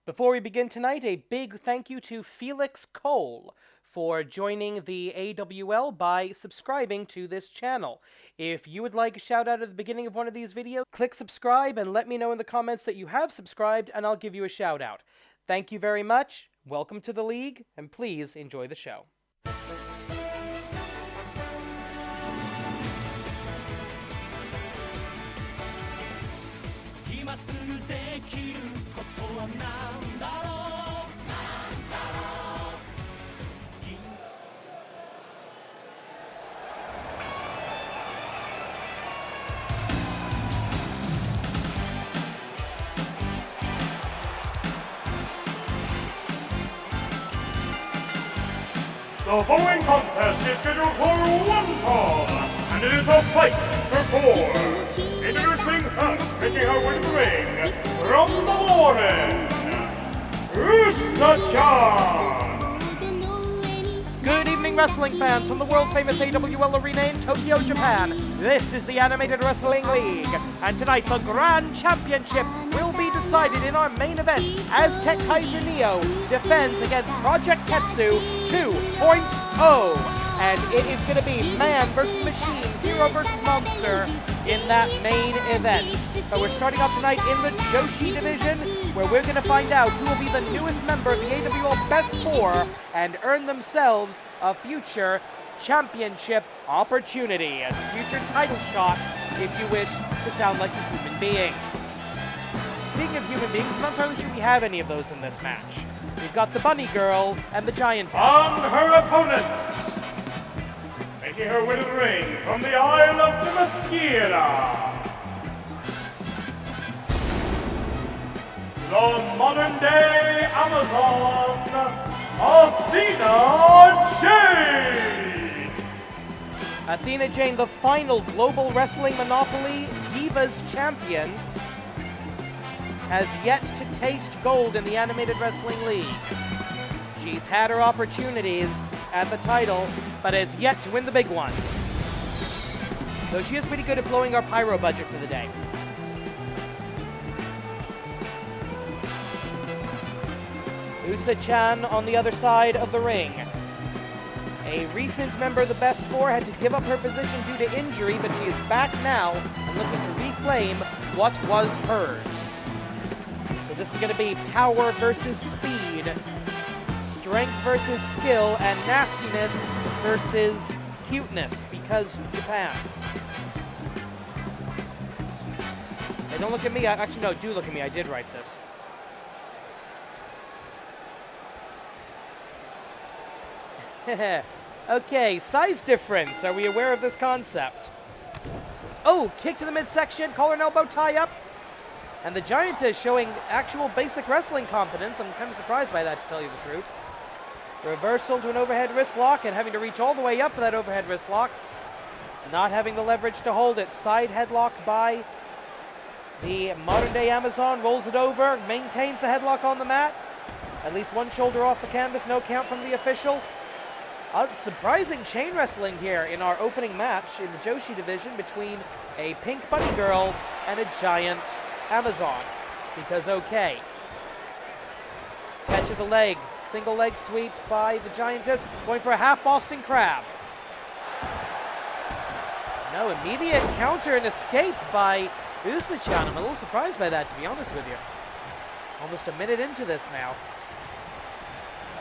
Before we begin tonight, a big thank you to Felix Cole for joining the AWL by subscribing to this channel. If you would like a shout out at the beginning of one of these videos, click subscribe and let me know in the comments that you have subscribed and I'll give you a shout out. Thank you very much, welcome to the league, and please enjoy the show. The following contest is scheduled for one fall, and it is a fight for four. Introducing her, making her way to the ring, from the Warren, Erupcion. Good evening, wrestling fans from the world-famous AWL arena in Tokyo, Japan. This is the Animated Wrestling League, and tonight the Grand Championship will be decided in our main event. Azteckaizer NEO defends against Projet Tetsu 2.0, and it is going to be man versus machine, hero versus monster in that main event. So we're starting off tonight in the Joshi division, where we're going to find out who will be the newest member of the AWL Best Four and earn themselves a future championship opportunity, a future title shot, if you wish to sound like a human being. Speaking of human beings, I'm not entirely sure we have any of those in this match. We've got the Bunny Girl and the Giantess. On her opponent, making her way to the ring from the Isle of Akira, the modern-day Amazon, Athena Jane. Athena Jane, the final Global Wrestling Monopoly Divas Champion, has yet to taste gold in the Animated Wrestling League. She's had her opportunities at the title, but has yet to win the big one. Though she is pretty good at blowing our pyro budget for the day. Usa-chan on the other side of the ring. A recent member of the Best Four had to give up her position due to injury, but she is back now and looking to reclaim what was hers. This is going to be power versus speed, strength versus skill, and nastiness versus cuteness, because Japan. Hey, don't look at me. Actually, no, do look at me. I did write this. Okay, size difference. Are we aware of this concept? Oh, kick to the midsection, collar and elbow tie up. And the Giantess showing actual basic wrestling competence. I'm kind of surprised by that, to tell you the truth. Reversal to an overhead wrist lock and having to reach all the way up for that overhead wrist lock. Not having the leverage to hold it. Side headlock by the modern-day Amazon. Rolls it over, maintains the headlock on the mat. At least one shoulder off the canvas, no count from the official. Surprising chain wrestling here in our opening match in the Joshi division between a pink bunny girl and a giant Amazon, because okay. Catch of the leg, single leg sweep by the Giantess, going for a half Boston Crab. No, immediate counter and escape by Usa-chan. I'm a little surprised by that, to be honest with you. Almost a minute into this now.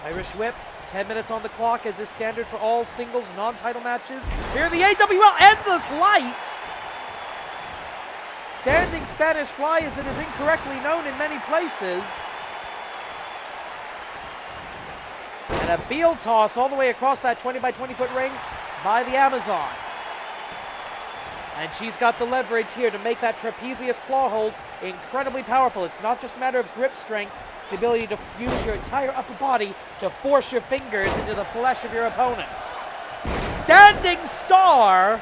Irish whip, 10 minutes on the clock, as is standard for all singles non-title matches. Here in the AWL, endless light! Standing Spanish fly, as it is incorrectly known in many places. And a Beal toss all the way across that 20 by 20 foot ring by the Amazon. And she's got the leverage here to make that trapezius claw hold incredibly powerful. It's not just a matter of grip strength, it's the ability to use your entire upper body to force your fingers into the flesh of your opponent. Standing star!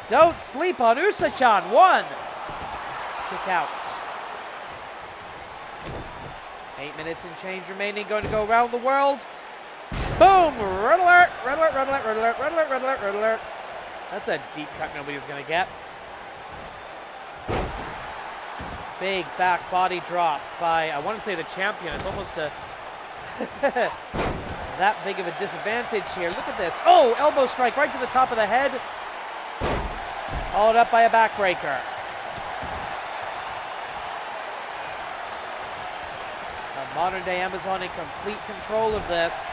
Don't sleep on Usa-chan. One. Kick out. 8 minutes and change remaining. Going to go around the world. Boom! Red alert! Red alert! Red alert! Red alert! Red alert! Red alert! Red alert! That's a deep cut nobody's going to get. Big back body drop by, I want to say the champion. It's almost a that big of a disadvantage here. Look at this. Oh, elbow strike right to the top of the head. Followed up by a backbreaker. The modern day Amazon in complete control of this.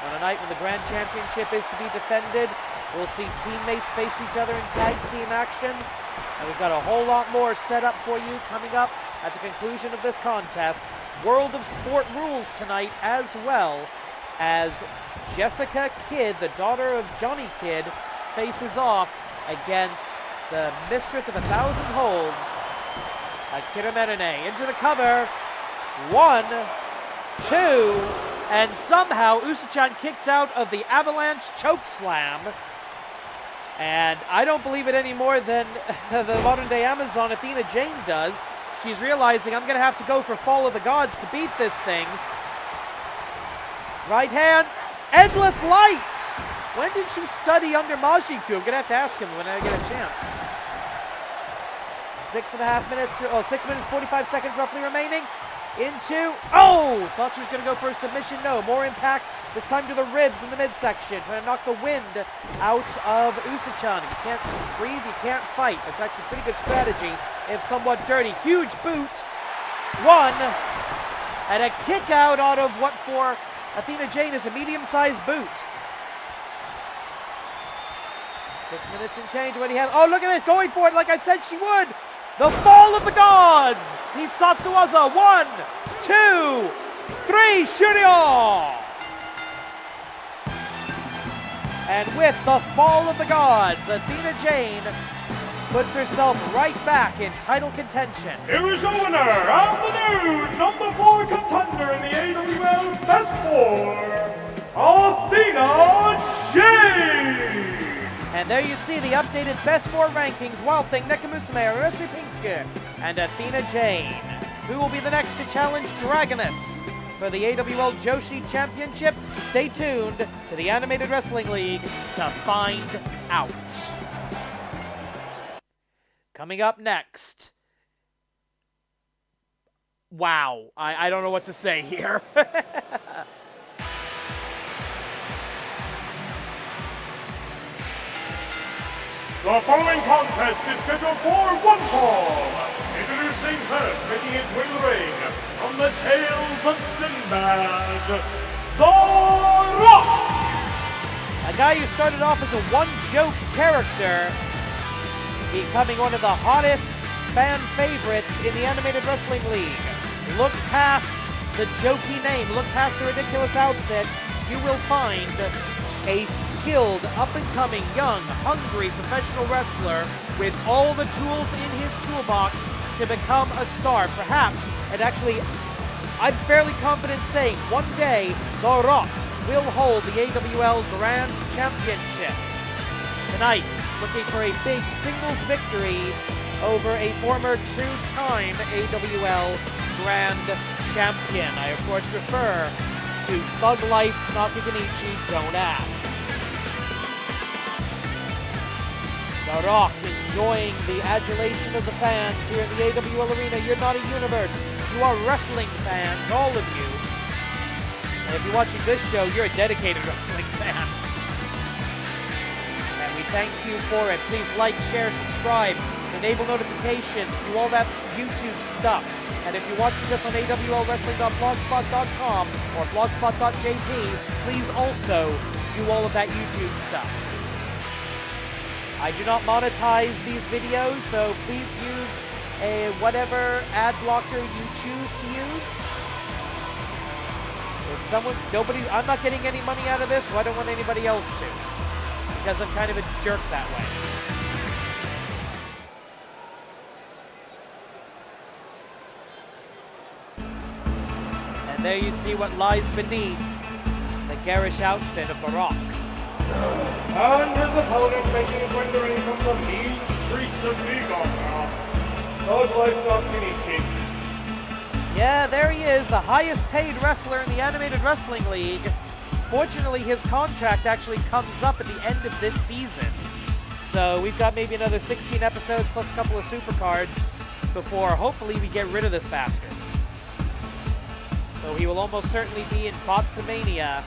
On a night when the Grand Championship is to be defended, we'll see teammates face each other in tag team action. And we've got a whole lot more set up for you coming up at the conclusion of this contest. World of Sport rules tonight, as well as Jessica Kidd, the daughter of Johnny Kidd, faces off against the mistress of 1,000 holds, Akira Merune. Into the cover. 1, 2, and somehow Erupcion kicks out of the Avalanche choke slam. And I don't believe it any more than the modern day Amazon Athena Jane does. She's realizing, I'm going to have to go for Fall of the Gods to beat this thing. Right hand, endless light. When did she study under Majiku? I'm going to have to ask him when I get a chance. 6.5 minutes, 6 minutes, 45 seconds roughly remaining. Into, oh, thought she was going to go for a submission. No, more impact, this time to the ribs in the midsection, trying to knock the wind out of Erupcion. You can't breathe, you can't fight. That's actually a pretty good strategy, if somewhat dirty. Huge boot, 1, and a kick out of what for Athena Jane is a medium-sized boot. 6 minutes and change. What do you have? Oh, look at it, going for it like I said she would. The Fall of the Gods! Hisatsuwaza, 1, 2, 3, Shuryo! And with the Fall of the Gods, Athena Jane puts herself right back in title contention. Here is your winner of the new number 4 contender in the AWL Best 4, Athena Jane! And there you see the updated Best 4 rankings. Wild Thing, Nekamusume, Arasu Pink, and Athena Jane. Who will be the next to challenge Dragoness for the AWL Joshi Championship? Stay tuned to the Animated Wrestling League to find out. Coming up next. Wow, I don't know what to say here. The following contest is scheduled for one fall. Introducing first, making his way to the ring, from the Tales of Sinbad, The Rock! A guy who started off as a one-joke character, becoming one of the hottest fan favorites in the Animated Wrestling League. Look past the jokey name, look past the ridiculous outfit, you will find a skilled, up-and-coming, young, hungry professional wrestler with all the tools in his toolbox to become a star. Perhaps, and actually, I'm fairly confident saying, one day, The Rock will hold the AWL Grand Championship. Tonight, looking for a big singles victory over a former two-time AWL Grand Champion. I, of course, refer to THUGLIFE, Tanaka, Kenichi, don't ask. The Rock enjoying the adulation of the fans here in the AWL arena. You're not a universe. You are wrestling fans, all of you. And if you're watching this show, you're a dedicated wrestling fan. And we thank you for it. Please like, share, subscribe, enable notifications, do all that YouTube stuff. And if you're watching this on awlwrestling.blogspot.com or blogspot.jp, please also do all of that YouTube stuff. I do not monetize these videos, so please use whatever ad blocker you choose to use. If I'm not getting any money out of this, so I don't want anybody else to, because I'm kind of a jerk that way. And there you see what lies beneath the garish outfit of The Rock. And his opponent making his way to the ring from the mean streets of Niigata, THUGLIFE Kenichi. Yeah, there he is, the highest paid wrestler in the Animated Wrestling League. Fortunately, his contract actually comes up at the end of this season. So we've got maybe another 16 episodes plus a couple of supercards before hopefully we get rid of this bastard. So he will almost certainly be in Botsamania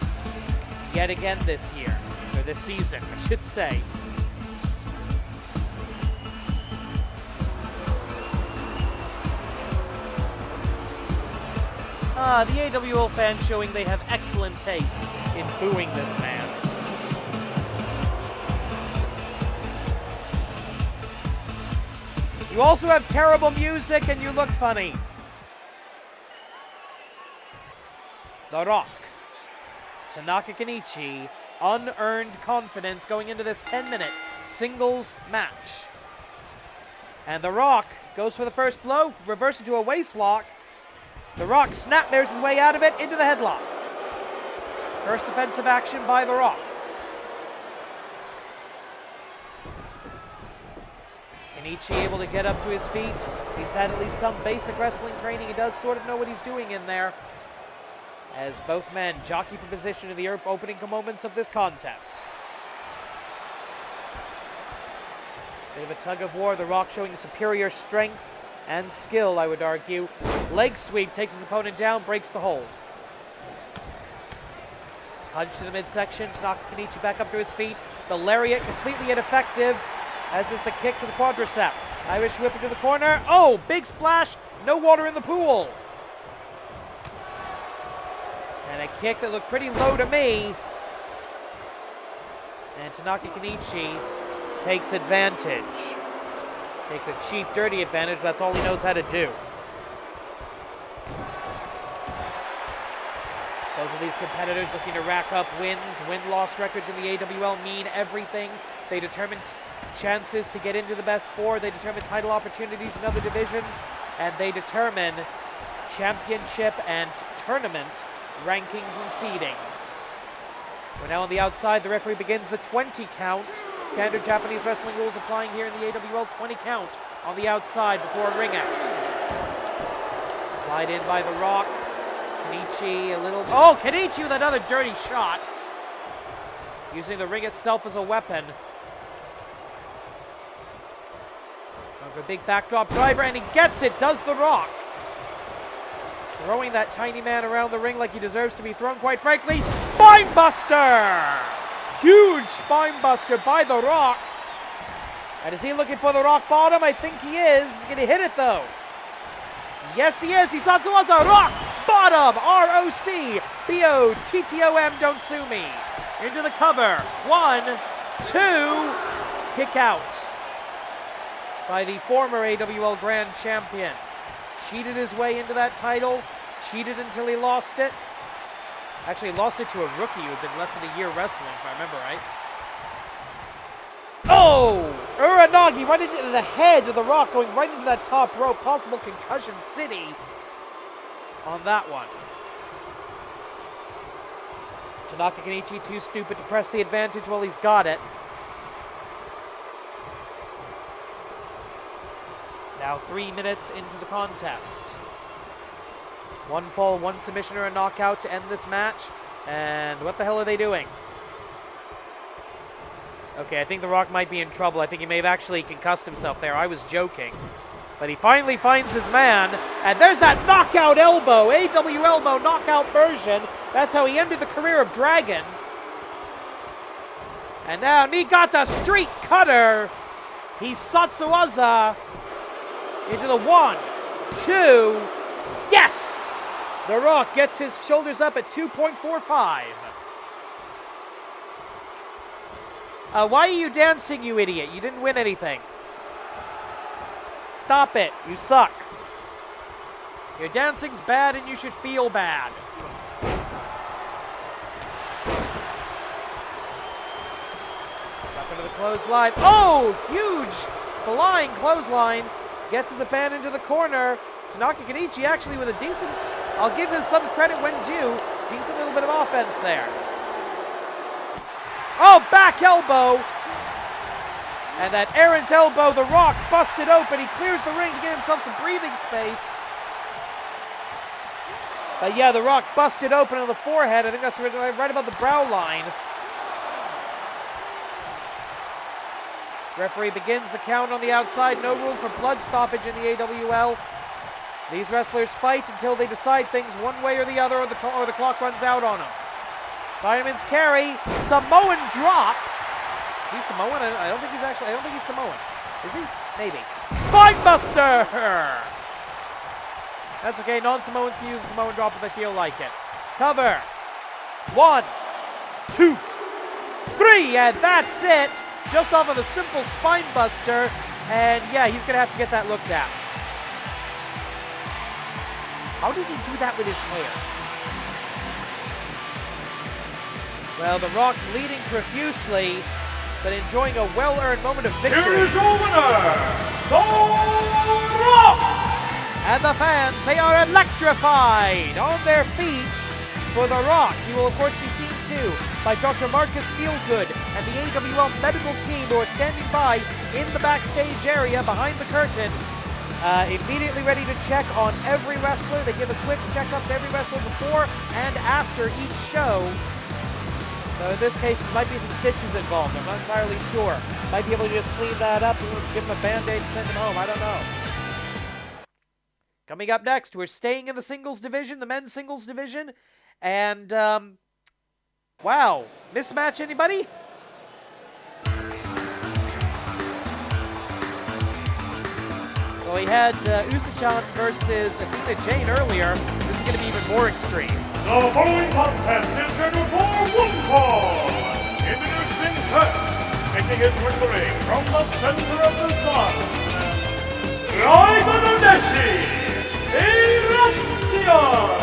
yet again this year. Or this season, I should say. The AWL fans showing they have excellent taste in booing this man. You also have terrible music and you look funny. The Rock. Tanaka Kenichi, unearned confidence going into this 10-minute singles match. And The Rock goes for the first blow, reverse into a waistlock. The Rock snap-bears his way out of it into the headlock. First defensive action by The Rock. Kenichi able to get up to his feet. He's had at least some basic wrestling training. He does sort of know what he's doing in there. As both men jockey for position in the opening moments of this contest. Bit of a tug of war. The Rock showing superior strength and skill, I would argue. Leg sweep takes his opponent down, breaks the hold. Punch to the midsection, Tanaka Kenichi back up to his feet. The lariat completely ineffective, as is the kick to the quadricep. Irish whip into the corner. Oh, big splash, no water in the pool. And a kick that looked pretty low to me. And Tanaka Kenichi takes advantage. Takes a cheap, dirty advantage, but that's all he knows how to do. Both of these competitors looking to rack up wins. Win-loss records in the AWL mean everything. They determine chances to get into the best four. They determine title opportunities in other divisions. And they determine championship and tournament rankings and seedings. We're now on the outside. The referee begins the 20 count. Standard Japanese wrestling rules applying here in the AWL. 20 count on the outside before a ring out. Slide in by The Rock. Kenichi a little... Oh, Kenichi with another dirty shot. Using the ring itself as a weapon. A big backdrop driver, and he gets it, does The Rock. Throwing that tiny man around the ring like he deserves to be thrown, quite frankly. Spine buster! Huge spine buster by The Rock. And is he looking for the rock bottom? I think he is. He's going to hit it, though. Yes, he is. Hisatsuwaza rock bottom. R-O-C-B-O-T-T-O-M. Don't sue me. Into the cover. 1, 2. Kick out by the former AWL Grand Champion. Cheated his way into that title. Cheated until he lost it. Actually lost it to a rookie who had been less than a year wrestling, if I remember right. Oh! Uranagi right into the head of The Rock, going right into that top rope. Possible concussion city on that one. Tanaka Kenichi too stupid to press the advantage while he's got it. Now 3 minutes into the contest. 1 fall, 1 submission, or a knockout to end this match. And what the hell are they doing? Okay, I think The Rock might be in trouble. I think he may have actually concussed himself there. I was joking. But he finally finds his man. And there's that knockout elbow. AW elbow knockout version. That's how he ended the career of Dragon. And now Niigata street cutter. Hisatsuwaza into the 1, 2. Yes! The Rock gets his shoulders up at 2.45. Why are you dancing, you idiot? You didn't win anything. Stop it. You suck. Your dancing's bad and you should feel bad. Up into the clothesline. Oh, huge flying clothesline. Gets his opponent into the corner. Tanaka Kenichi actually with a decent... I'll give him some credit when due. Decent little bit of offense there. Oh, back elbow. And that errant elbow, The Rock busted open. He clears the ring to get himself some breathing space. But yeah, The Rock busted open on the forehead. I think that's right above the brow line. Referee begins the count on the outside. No room for blood stoppage in the AWL. These wrestlers fight until they decide things one way or the other, or the clock runs out on them. Fireman's carry, Samoan drop. Is he Samoan? I don't think he's Samoan. Is he? Maybe. Spinebuster! That's okay, non-Samoans can use a Samoan drop if they feel like it. Cover. 1, 2, 3, and that's it. Just off of a simple spinebuster, and yeah, he's gonna have to get that looked at. How does he do that with his hair? Well, The Rock bleeding profusely, but enjoying a well-earned moment of victory. Here is your winner, The Rock! And the fans, they are electrified on their feet for The Rock. He will, of course, be seen too by Dr. Marcus Feelgood and the AWL medical team who are standing by in the backstage area behind the curtain. Immediately ready to check on every wrestler. They give a quick checkup to every wrestler before and after each show. So in this case, there might be some stitches involved. I'm not entirely sure. Might be able to just clean that up, give him a Band-Aid and send him home. I don't know. Coming up next, we're staying in the singles division, the men's singles division. And, wow. Mismatch, anybody? Well, we had Usachan versus Athena Jane earlier. This is going to be even more extreme. The following contest is scheduled for one fall. Introducing first, making his way to the ring from the center of the sun, Erupcion!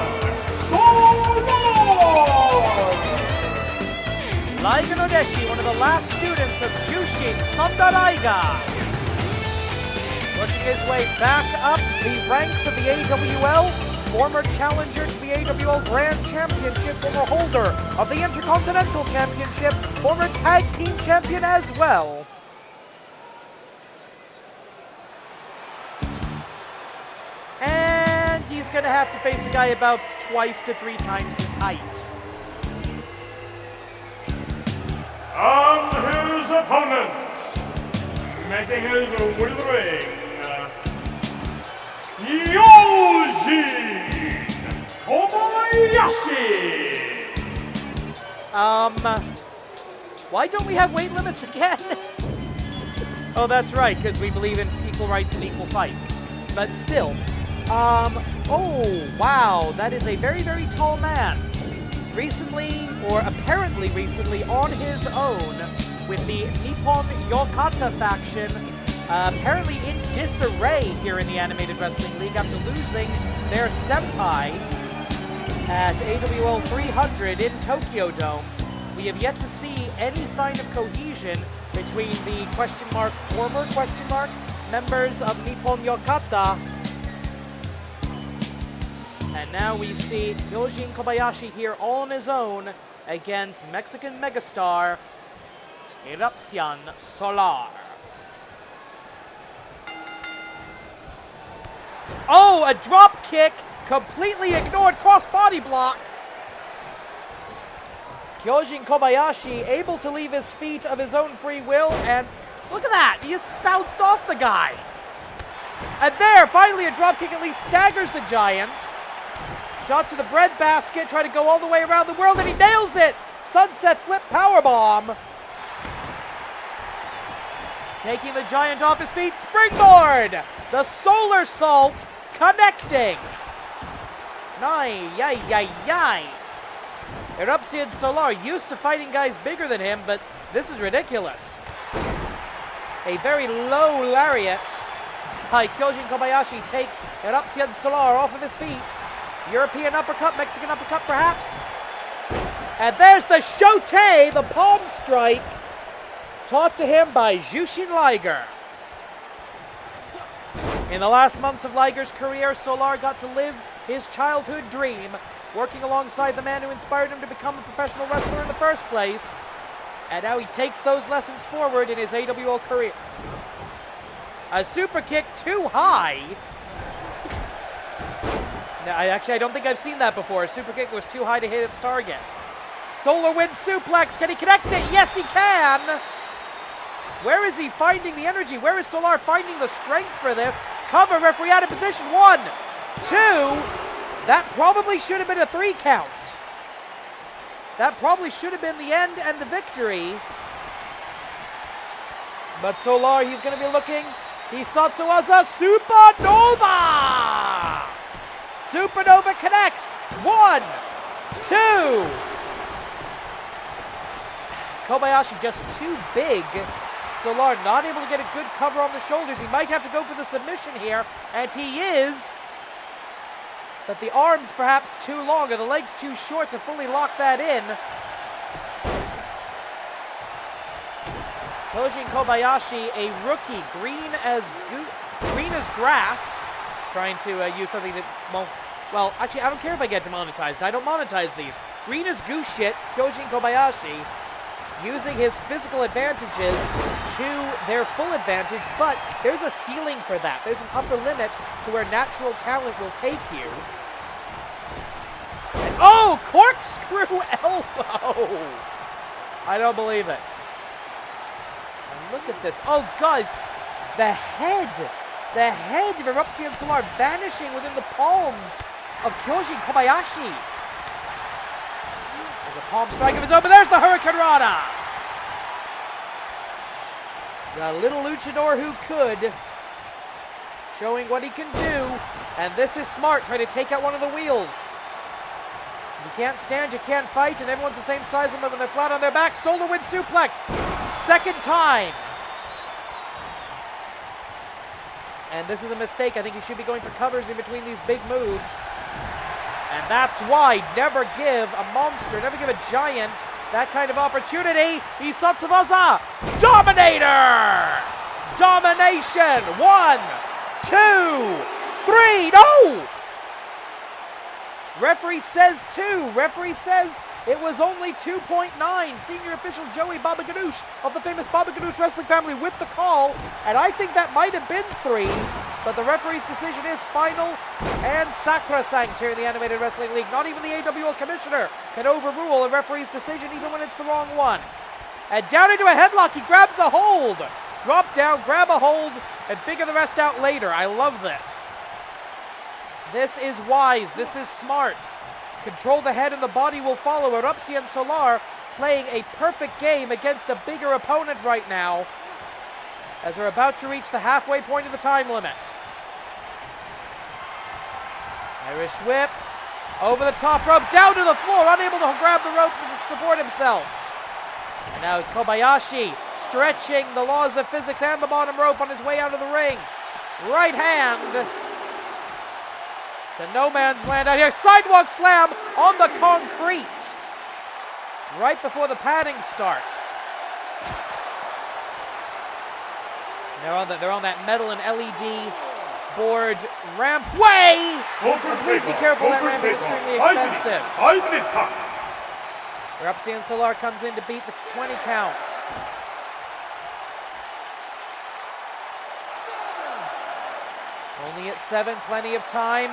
Liga Nodeshi, one of the last students of Kyoujin Sandaraiga. Working his way back up the ranks of the AWL, former challenger to the AWL Grand Championship, former holder of the Intercontinental Championship, former Tag Team Champion as well. And he's going to have to face a guy about twice to 3 times his height. And his opponent, making his way to the ring, Kyoujin Kobayashi! Why don't we have weight limits again? Oh, that's right, because we believe in equal rights and equal fights. But still, oh, wow, that is a very, very tall man. Recently, or apparently recently, on his own, with the Nippon Yokata faction, apparently in disarray here in the Animated Wrestling League after losing their senpai at AWL 300 in Tokyo Dome. We have yet to see any sign of cohesion between the former question mark members of Nippon Yokata. And now we see Kyoujin Kobayashi here all on his own against Mexican megastar Erupcion Solar. Oh, a drop kick, completely ignored, cross-body block. Kyoujin Kobayashi able to leave his feet of his own free will, and look at that, he just bounced off the guy. And there, finally a drop kick at least staggers the giant. Shot to the breadbasket, try to go all the way around the world, and he nails it! Sunset flip powerbomb. Taking the giant off his feet, springboard! The solar salt connecting. Yay. Erupcion Solar used to fighting guys bigger than him, but this is ridiculous. A very low lariat by Kyoujin Kobayashi takes Erupcion Solar off of his feet. European uppercut, Mexican uppercut perhaps. And there's the shote, the palm strike, taught to him by Jushin Liger. In the last months of Liger's career, Solar got to live his childhood dream, working alongside the man who inspired him to become a professional wrestler in the first place. And now he takes those lessons forward in his AWL career. A super kick too high. Now, I don't think I've seen that before. A super kick was too high to hit its target. Solar wind suplex. Can he connect it? Yes, he can. Where is he finding the energy? Where is Solar finding the strength for this? Cover, referee out of position. 1, 2. That probably should have been a 3 count. That probably should have been the end and the victory. But Solar, he's going to be looking. Hisatsu Aza Supernova! Supernova connects. 1, 2. Kobayashi just too big. Solar not able to get a good cover on the shoulders. He might have to go for the submission here, and he is. But the arms perhaps too long, or the legs too short to fully lock that in. Kyoujin Kobayashi, a rookie, green as grass, trying to use something that won't. Well, actually, I don't care if I get demonetized. I don't monetize these. Green as goose shit, Kyoujin Kobayashi, using his physical advantages to their full advantage, but there's a ceiling for that. There's an upper limit to where natural talent will take you. And, oh, corkscrew elbow! I don't believe it. And look at this. Oh, guys, the head of Erupcion Solar vanishing within the palms of Kyoujin Kobayashi. There's a palm strike of his own, but there's the Hurricane Rana! The little luchador who could, showing what he can do, and this is smart, trying to take out one of the wheels. You can't stand, you can't fight, and everyone's the same size as them when they're flat on their back. Solar wind suplex, second time. And this is a mistake. I think he should be going for covers in between these big moves. And that's why never give a monster, never give a giant that kind of opportunity. Hisatsubaza, Dominator! Domination, 1, 2, 3, no! Referee says 2. Referee says it was only 2.9. Senior official Joey Baba Ganoush of the famous Baba Ganoush wrestling family with the call. And I think that might have been 3. But the referee's decision is final and sacrosanct here in the Animated Wrestling League. Not even the AWL commissioner can overrule a referee's decision even when it's the wrong one. And down into a headlock, he grabs a hold. Drop down, grab a hold, and figure the rest out later. I love this. This is wise, this is smart. Control the head and the body will follow. Erupcion Solar playing a perfect game against a bigger opponent right now, as they're about to reach the halfway point of the time limit. Irish whip, over the top rope, down to the floor, unable to grab the rope to support himself. And now Kobayashi stretching the laws of physics and the bottom rope on his way out of the ring. Right hand. It's a no man's land out here. Sidewalk slam on the concrete. Right before the padding starts. They're on that metal and LED board ramp way. Please be careful, that ramp is extremely expensive. 5 minutes pass. Erupcion Solar comes in to beat the 20 count. Only at 7, plenty of time.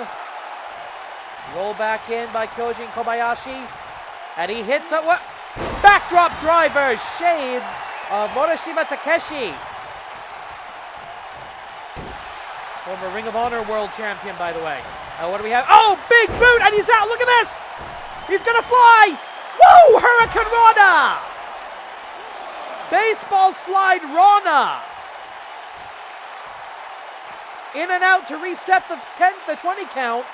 Roll back in by Kyoujin Kobayashi. And he hits a what? Backdrop driver, shades of Morishima Takeshi. Former Ring of Honor World Champion, by the way. What do we have? Oh, big boot, and he's out. Look at this. He's going to fly. Woo, Hurricane Rana. Baseball slide Rana. In and out to reset the 20 count.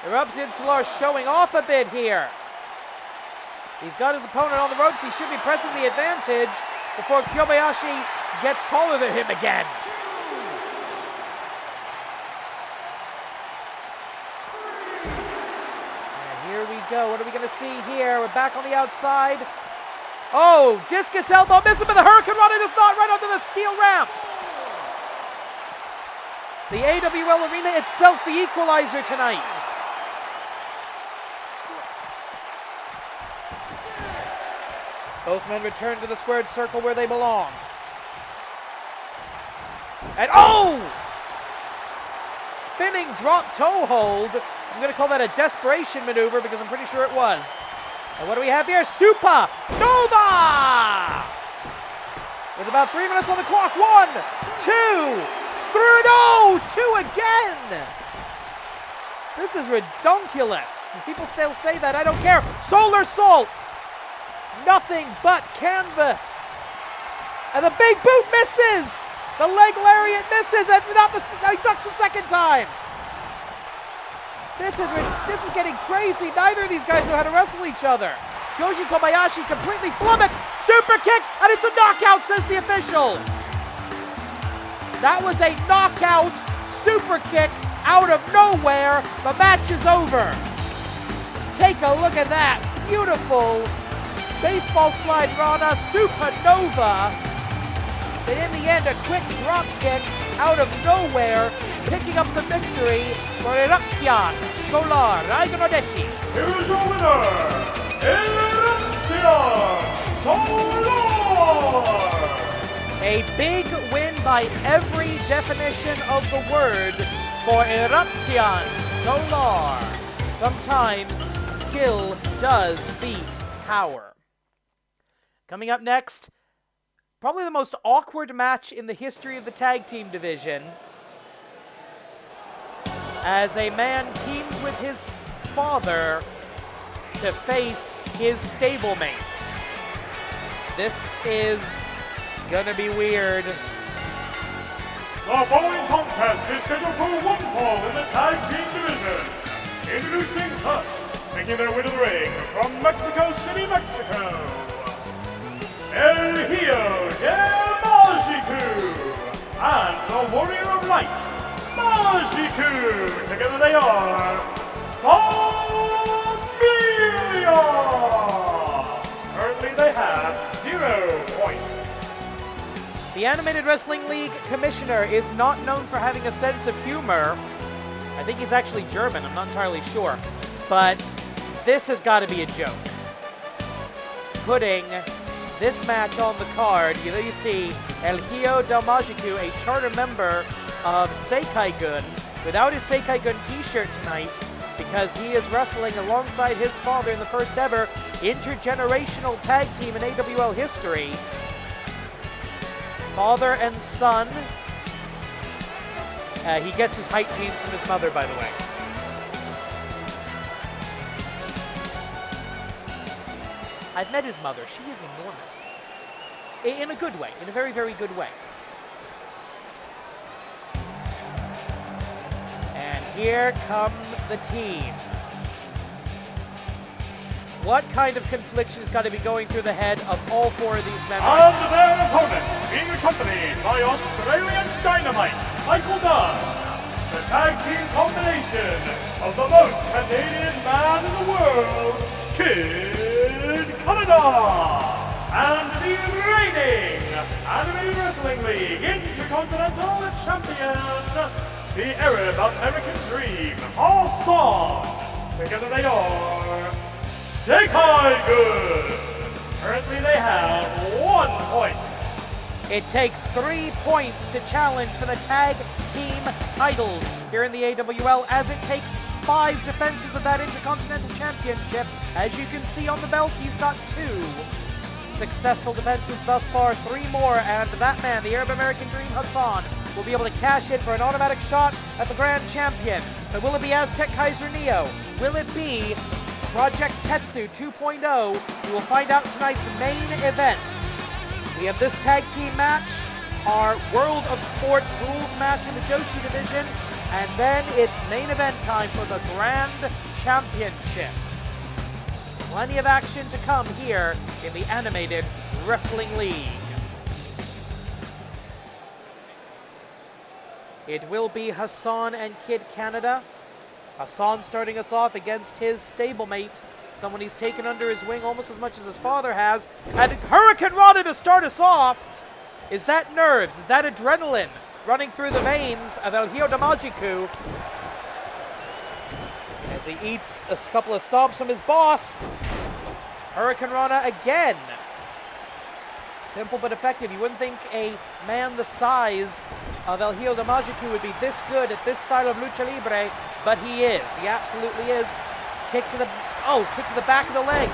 Erupcion Solar showing off a bit here. He's got his opponent on the ropes. He should be pressing the advantage before Kobayashi gets taller than him again. And here we go. What are we going to see here? We're back on the outside. Oh, discus elbow missing, but the Hurricane Rana does not, right onto the steel ramp. The AWL Arena itself, the equalizer tonight. Both men return to the squared circle where they belong. And oh! Spinning drop toe hold. I'm going to call that a desperation maneuver because I'm pretty sure it was. And what do we have here? Supernova! With about 3 minutes on the clock. 1, 2, 3, no! 2 again! This is redonkulous. People still say that, I don't care. Solar Salt! Nothing but canvas. And the big boot misses! The leg lariat misses, and he ducks the second time. This is getting crazy. Neither of these guys know how to wrestle each other. Kyoujin Kobayashi completely flummoxed. Super kick, and it's a knockout, says the official. That was a knockout super kick out of nowhere. The match is over. Take a look at that. Beautiful baseball slide Rana Supernova. And in the end, a quick drop kick out of nowhere, picking up the victory for Erupcion Solar Raignodeshi. Here's your winner, Erupcion Solar! A big win by every definition of the word for Erupcion Solar. Sometimes skill does beat power. Coming up next, probably the most awkward match in the history of the tag team division, as a man teams with his father to face his stablemates. This is gonna be weird. The following contest is scheduled for one fall in the tag team division. Introducing first, making their way to the ring from Mexico City, Mexico, El Hijo de Magiku and the Warrior of Light, Magiku. Together they are Familia. Currently they have 0 points. The Animated Wrestling League commissioner is not known for having a sense of humor. I think he's actually German, I'm not entirely sure. But this has got to be a joke. Putting this match on the card, you see El Hijo del Magiku, a charter member of Seikaigun, without his Seikaigun t-shirt tonight because he is wrestling alongside his father in the first ever intergenerational tag team in AWL history. Father and son. He gets his height genes from his mother, by the way. I've met his mother. She is enormous. In a good way. In a very, very good way. And here come the team. What kind of confliction has got to be going through the head of all 4 of these men? And their opponents being accompanied by Australian Dynamite, Michael Dunn, the tag team combination of the most Canadian man in the world, Kid Canada, and the reigning Animated Wrestling League Intercontinental Champion, the Arab American Dream, Hassan. Together they are Seikaigun. Currently they have 1 point. It takes 3 points to challenge for the tag team titles here in the AWL, as it takes 5 defenses of that Intercontinental Championship. As you can see on the belt, he's got 2 successful defenses thus far, 3 more, and that man, the Arab American Dream Hassan, will be able to cash in for an automatic shot at the Grand Champion. But will it be Azteckaizer NEO? Will it be Project Tetsu 2.0? We will find out tonight's main event. We have this tag team match, our World of Sport rules match in the Joshi division, and then it's main event time for the Grand Championship. Plenty of action to come here in the Animated Wrestling League. It will be Hassan and Kid Canada. Hassan starting us off against his stablemate, someone he's taken under his wing almost as much as his father has. And Hurricane Rana to start us off. Is that nerves? Is that adrenaline running through the veins of El Hijo de Magiku? As he eats a couple of stomps from his boss. Hurricane Rana again. Simple but effective. You wouldn't think a man the size of El Hijo de Magiku would be this good at this style of lucha libre, but he is. He absolutely is. Kick to the back of the leg.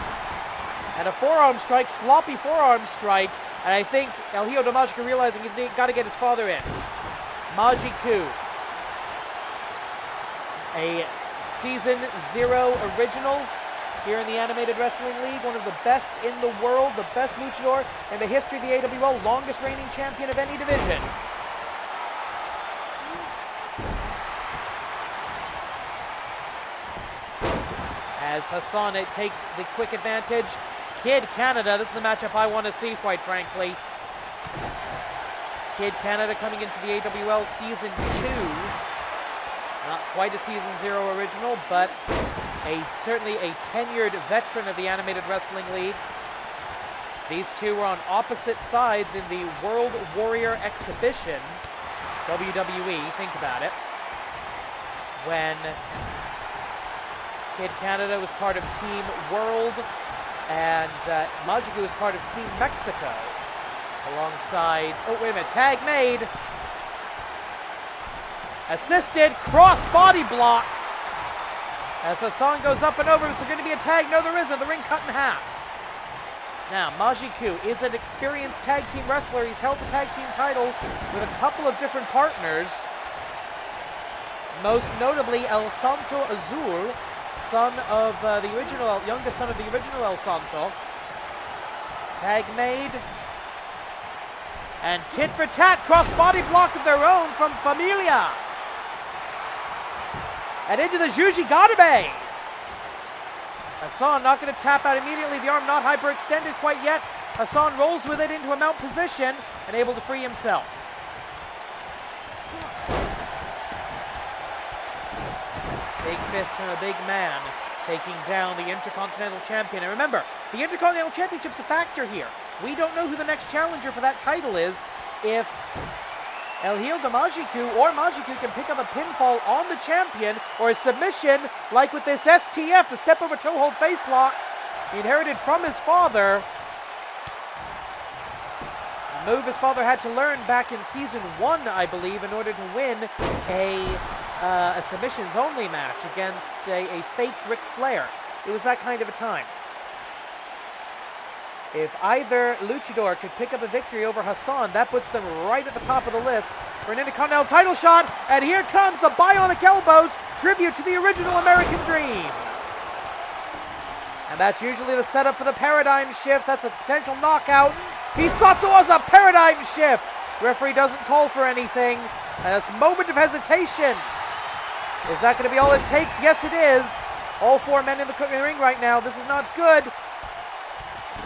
And a forearm strike, sloppy forearm strike. And I think El Hijo de Magiku realizing he's got to get his father in. Magiku. A Season 0 original here in the Animated Wrestling League. One of the best in the world, the best luchador in the history of the AWL, longest reigning champion of any division. As Hassan takes the quick advantage. Kid Canada, this is a matchup I want to see, quite frankly. Kid Canada coming into the AWL Season 2. Not quite a Season 0 original, but certainly a tenured veteran of the Animated Wrestling League. These two were on opposite sides in the World Warrior Exhibition, WWE, think about it, when Kid Canada was part of Team World and Magiku was part of Team Mexico alongside, oh wait a minute, tag made. Assisted, cross body block. As Hassan goes up and over, is there going to be a tag? No, there isn't. The ring cut in half. Now, Magiku is an experienced tag team wrestler. He's held the tag team titles with a couple of different partners. Most notably, El Santo Azul, son of the original, youngest son of the original El Santo. Tag made. And tit for tat, cross body block of their own from Familia. And into the Juji Garabe. Hassan not going to tap out immediately. The arm not hyperextended quite yet. Hassan rolls with it into a mount position and able to free himself. Big fist from a big man taking down the Intercontinental Champion. And remember, the Intercontinental Championship's a factor here. We don't know who the next challenger for that title is. If El Hijo de Magiku or Magiku can pick up a pinfall on the champion or a submission like with this STF, the step over toe hold face lock he inherited from his father. A move his father had to learn back in Season 1, I believe, in order to win a submissions only match against a fake Ric Flair. It was that kind of a time. If either luchador could pick up a victory over Hassan, that puts them right at the top of the list for an Intercontinental title shot. And here comes the bionic elbows, tribute to the original American Dream. And that's usually the setup for the paradigm shift. That's a potential knockout. Hisatsu was a paradigm shift. Referee doesn't call for anything. And this moment of hesitation. Is that going to be all it takes? Yes, it is. All four men in the ring right now. This is not good.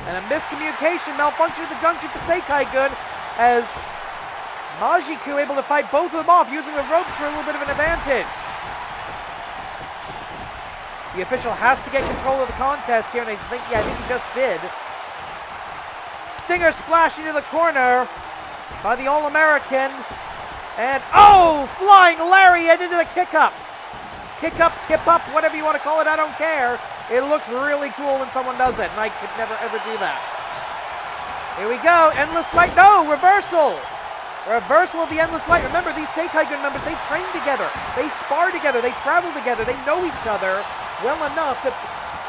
And a miscommunication, malfunction at the junction for Azteckaizer as Magiku able to fight both of them off using the ropes for a little bit of an advantage. The official has to get control of the contest here, and I think he just did. Stinger splash into the corner by the All-American. And, oh, flying lariat into the kick-up. Kick-up, kip-up, whatever you want to call it, I don't care. It looks really cool when someone does it, and I could never, ever do that. Here we go, endless light, no, reversal. Reversal of the endless light. Remember, these Azteckaizer members, they train together, they spar together, they travel together, they know each other well enough that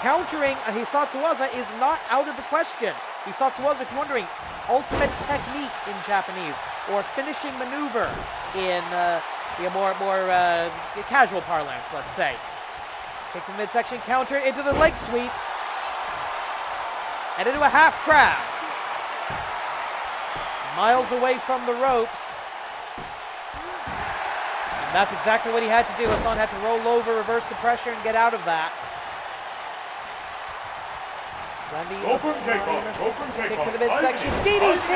countering a Hisatsuwaza is not out of the question. Hisatsuwaza, if you're wondering, ultimate technique in Japanese, or finishing maneuver in more casual parlance, let's say. Kick to the midsection, counter into the leg sweep, and into a half crab. Miles away from the ropes. And that's exactly what he had to do. Hassan had to roll over, reverse the pressure, and get out of that. Open takeoff. Kick to the midsection, DDT,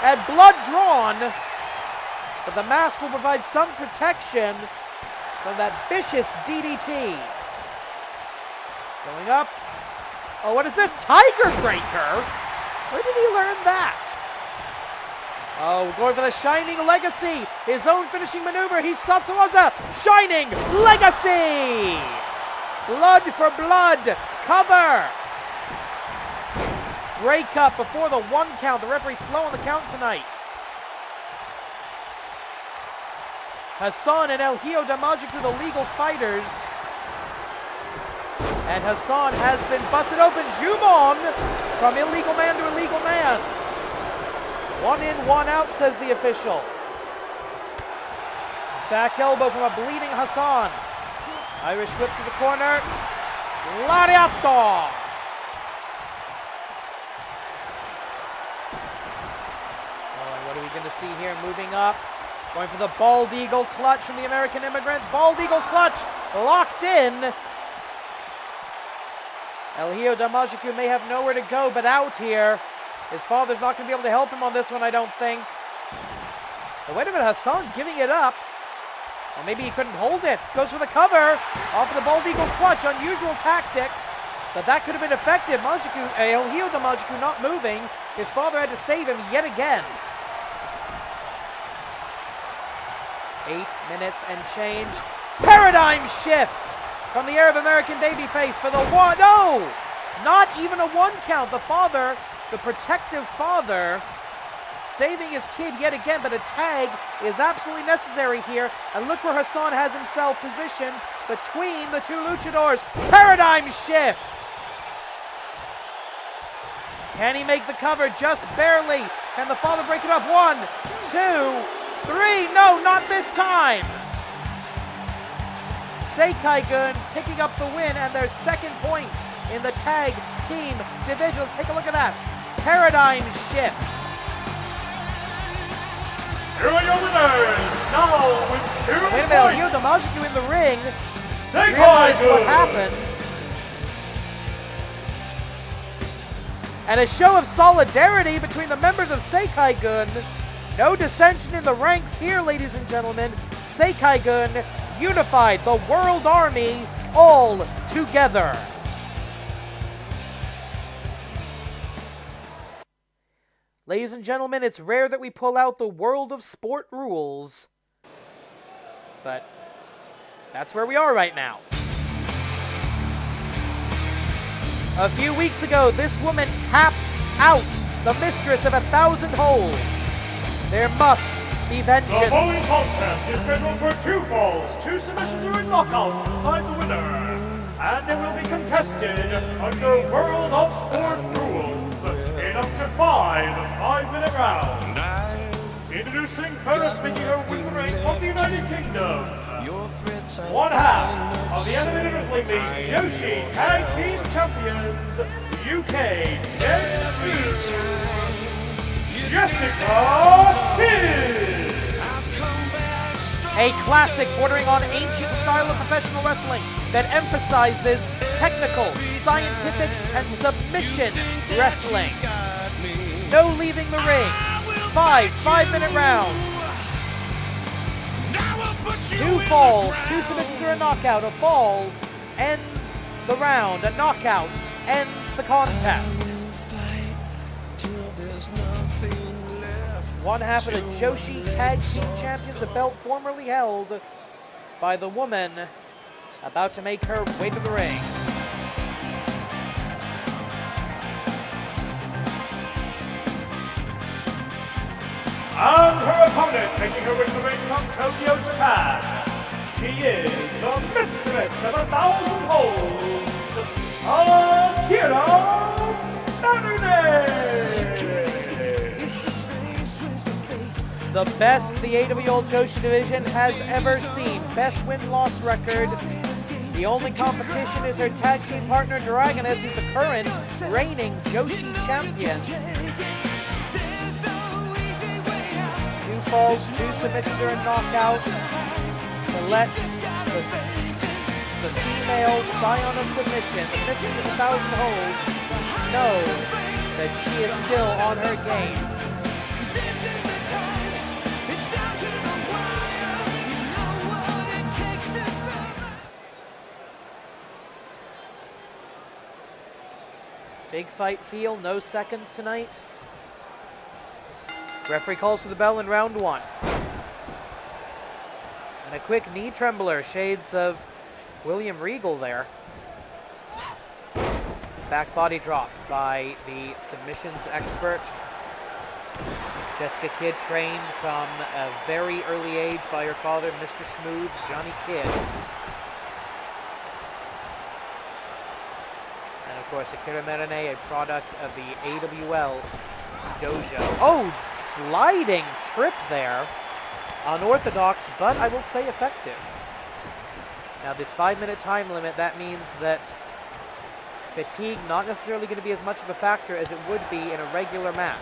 and blood drawn. But the mask will provide some protection from that vicious DDT. Going up. Oh, what is this? Tiger Breaker? Where did he learn that? Oh, going for the Shining Legacy. His own finishing maneuver. Hisatsuwaza. Shining Legacy. Blood for blood. Cover. Break up before the 1 count. The referee slow on the count tonight. Hassan and El Hijo de Magiku, the legal fighters. And Hassan has been busted open. Jumon from illegal man to illegal man. 1 in, 1 out, says the official. Back elbow from a bleeding Hassan. Irish whip to the corner. Lariato. Oh, and what are we going to see here? Moving up. Going for the bald eagle clutch from the American immigrant. Bald eagle clutch locked in. El Hijo de Majiku may have nowhere to go but out here. His father's not going to be able to help him on this one, I don't think. But wait a minute, Hassan giving it up. Or maybe he couldn't hold it. Goes for the cover. Off of the bald eagle clutch. Unusual tactic. But that could have been effective. Majiku, El Hijo de Majiku not moving. His father had to save him yet again. 8 minutes and change. Paradigm shift from the Arab American babyface for the 1. No! Not even a 1 count. The father, the protective father, saving his kid yet again, but a tag is absolutely necessary here. And look where Hassan has himself positioned between the 2 luchadors. Paradigm shift! Can he make the cover? Just barely. Can the father break it up? 1, 2, 3. No, not this time. Azteckaizer picking up the win and their 2nd point in the tag team division. Let's take a look at that. Paradigm shift. Here are your winners, now with 2 Wait a minute, points. Hijo de Majiku in the ring. Azteckaizer. Realized what happened. And a show of solidarity between the members of Azteckaizer. No dissension in the ranks here, ladies and gentlemen. Azteckaizer unified, the World Army all together. Ladies and gentlemen, it's rare that we pull out the World of Sport rules, but that's where we are right now. A few weeks ago, this woman tapped out the mistress of 1,000 holds. There must be vengeance. The following contest is scheduled for 2 falls, 2 submissions or a knockout to decide the winner. And it will be contested under World of Sport rules in up to 5 5-minute rounds. Introducing first, making her way to the ring from the United Kingdom. 1 half of the Animated Wrestling League Joshi Tag Team Champions, UK Jessica Kidd. A classic bordering on ancient style of professional wrestling that emphasizes technical, scientific, and submission wrestling. No leaving the ring. 5 5-minute rounds. 2 falls, 2 submissions or a knockout. A fall ends the round. A knockout ends the contest. 1 half of the Joshi Tag Team Champions, a belt formerly held by the woman about to make her way to the ring. And her opponent, making her way to the ring from Tokyo, Japan. She is the mistress of 1,000 holds, Akira Merune. The best the AWL Joshi division has ever seen. Best win-loss record. The only competition is her tag team partner Dragoness, who's the current reigning Joshi champion. 2 falls, 2 submissions or a knockout to let the female scion of submission, the mistress of 1,000 holds, know that she is still on her game. Big fight feel, no seconds tonight. Referee calls for the bell in round 1. And a quick knee trembler, shades of William Regal there. Back body drop by the submissions expert. Jessica Kidd, trained from a very early age by her father, Mr. Smooth, Johnny Kidd. And of Of course, Akira Merune, a product of the AWL dojo. Oh, sliding trip there. Unorthodox, but I will say effective. Now, this 5-minute time limit, that means that fatigue not necessarily going to be as much of a factor as it would be in a regular match.